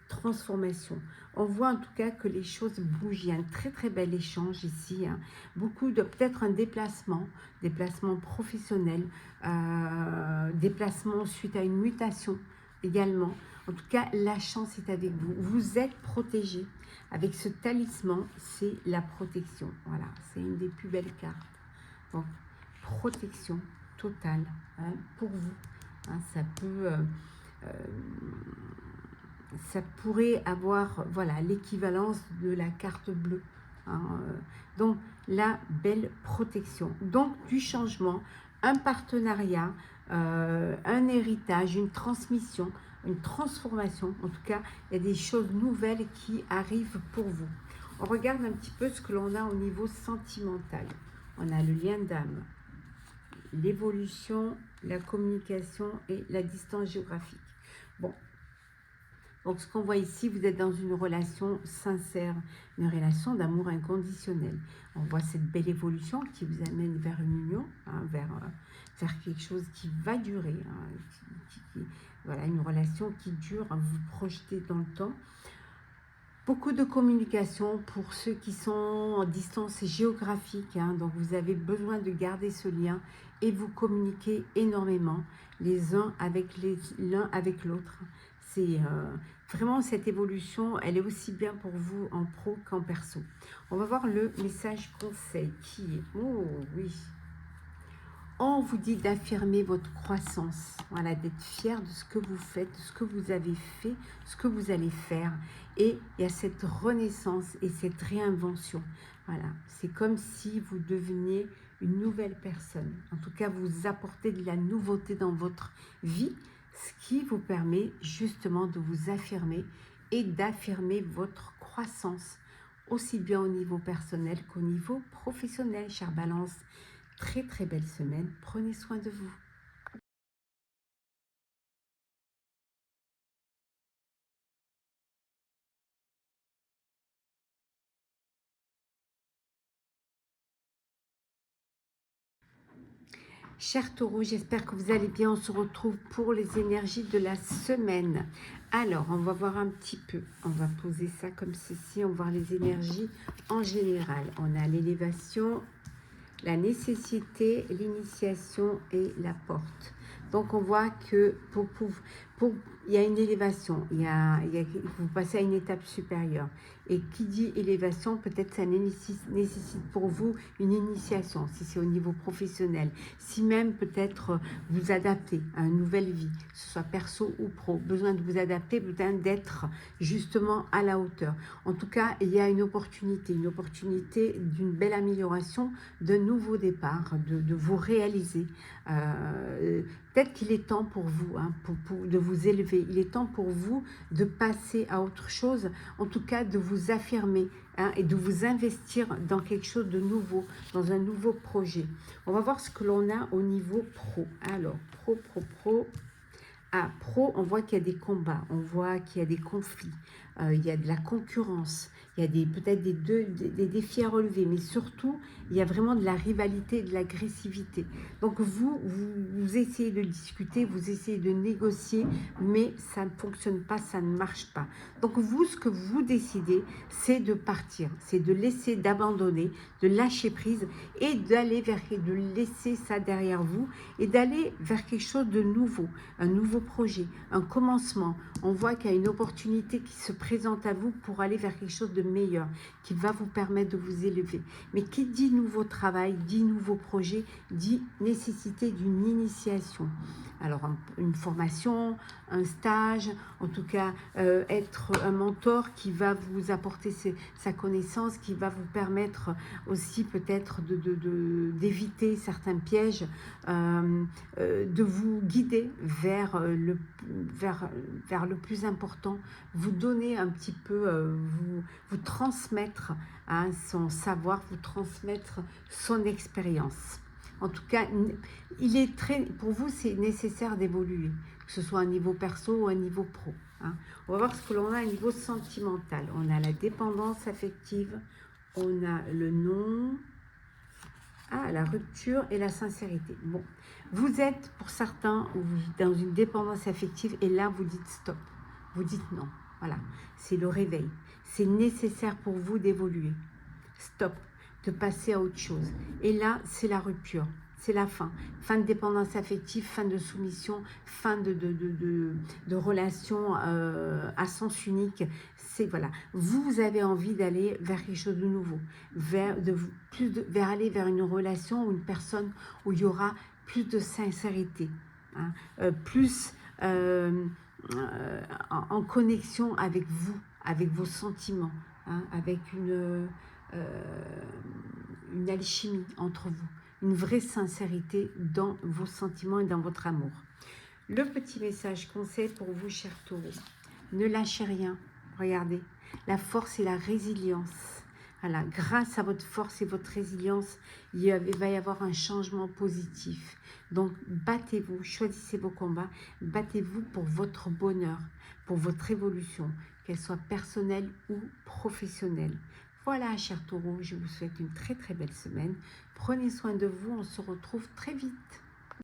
transformation. On voit en tout cas que les choses bougent. Il y a un très très bel échange ici, hein. Peut-être un déplacement professionnel, déplacement suite à une mutation également. En tout cas, la chance est avec vous. Vous êtes protégé. Avec ce talisman, c'est la protection. Voilà, c'est une des plus belles cartes. Donc, protection totale, hein, pour vous. Hein, ça pourrait avoir, voilà, l'équivalence de la carte bleue. Hein, donc, la belle protection. Donc, du changement, un partenariat, un héritage, une transmission, une transformation. En tout cas, il y a des choses nouvelles qui arrivent pour vous. On regarde un petit peu ce que l'on a au niveau sentimental. On a le lien d'âme, l'évolution, la communication et la distance géographique. Bon, donc ce qu'on voit ici, vous êtes dans une relation sincère, une relation d'amour inconditionnel. On voit cette belle évolution qui vous amène vers une union, hein, vers quelque chose qui va durer, hein, voilà, une relation qui dure, hein, vous projetez dans le temps. Beaucoup de communication pour ceux qui sont en distance géographique, hein, donc vous avez besoin de garder ce lien et vous communiquez énormément les uns avec l'un avec l'autre. C'est vraiment cette évolution, elle est aussi bien pour vous en pro qu'en perso. On va voir le message conseil qui est, oh oui, on vous dit d'affirmer votre croissance, voilà, d'être fier de ce que vous faites, de ce que vous avez fait, ce que vous allez faire. Et il y a cette renaissance et cette réinvention. Voilà, c'est comme si vous deveniez une nouvelle personne. En tout cas, vous apportez de la nouveauté dans votre vie, ce qui vous permet justement de vous affirmer et d'affirmer votre croissance, aussi bien au niveau personnel qu'au niveau professionnel, chère Balance. Très très belle semaine, prenez soin de vous. Chers taureaux, j'espère que vous allez bien. On se retrouve pour les énergies de la semaine. Alors, on va voir un petit peu. On va poser ça comme ceci. On va voir les énergies en général. On a l'élévation, la nécessité, l'initiation et la porte. Donc, on voit que il y a une élévation, vous passez à une étape supérieure. Et qui dit élévation, peut-être ça nécessite pour vous une initiation, si c'est au niveau professionnel. Si même peut-être vous adaptez à une nouvelle vie, que ce soit perso ou pro, besoin de vous adapter, besoin d'être justement à la hauteur. En tout cas, il y a une opportunité d'une belle amélioration, d'un nouveau départ, de vous réaliser. Peut-être qu'il est temps pour vous, hein, de vous élever. Il est temps pour vous de passer à autre chose, en tout cas de vous affirmer, hein, et de vous investir dans quelque chose de nouveau, dans un nouveau projet. On va voir ce que l'on a au niveau pro. Alors, pro. Ah, pro, on voit qu'il y a des combats, on voit qu'il y a des conflits, il y a de la concurrence, il y a peut-être des défis à relever, mais surtout, il y a vraiment de la rivalité, de l'agressivité. Donc vous essayez de discuter, vous essayez de négocier, mais ça ne fonctionne pas, ça ne marche pas. Donc vous, ce que vous décidez, c'est de partir, c'est de laisser, d'abandonner, de lâcher prise et de laisser ça derrière vous et d'aller vers quelque chose de nouveau, un nouveau projet, un commencement. On voit qu'il y a une opportunité qui se présente à vous pour aller vers quelque chose de meilleur, qui va vous permettre de vous élever. Mais qui dit nouveau travail, dit nouveau projet, dit nécessité d'une initiation. Alors, une formation, un stage, en tout cas, être un mentor qui va vous apporter sa connaissance, qui va vous permettre aussi peut-être d'éviter certains pièges, de vous guider vers le plus important, vous donner un petit peu, vous transmettre, hein, son savoir, vous transmettre son expérience. En tout cas, pour vous, c'est nécessaire d'évoluer, que ce soit à un niveau perso ou à un niveau pro. Hein. On va voir ce que l'on a à un niveau sentimental. On a la dépendance affective, on a le non, la rupture et la sincérité. Bon, vous êtes pour certains dans une dépendance affective et là, vous dites stop, vous dites non. Voilà, c'est le réveil. C'est nécessaire pour vous d'évoluer. Stop, de passer à autre chose. Et là, c'est la rupture, c'est la fin. Fin de dépendance affective, fin de soumission, fin de relation à sens unique. C'est voilà. Vous avez envie d'aller vers quelque chose de nouveau, vers aller vers une relation ou une personne où il y aura plus de sincérité, hein, plus en connexion avec vous, avec vos sentiments, hein, avec une alchimie entre vous, une vraie sincérité dans vos sentiments et dans votre amour. Le petit message conseil pour vous, chers taureaux, ne lâchez rien. Regardez, la force et la résilience. Voilà, grâce à votre force et votre résilience, va y avoir un changement positif. Donc, battez-vous, choisissez vos combats, battez-vous pour votre bonheur, pour votre évolution, qu'elle soit personnelle ou professionnelle. Voilà, chers taureaux, je vous souhaite une très très belle semaine. Prenez soin de vous, on se retrouve très vite.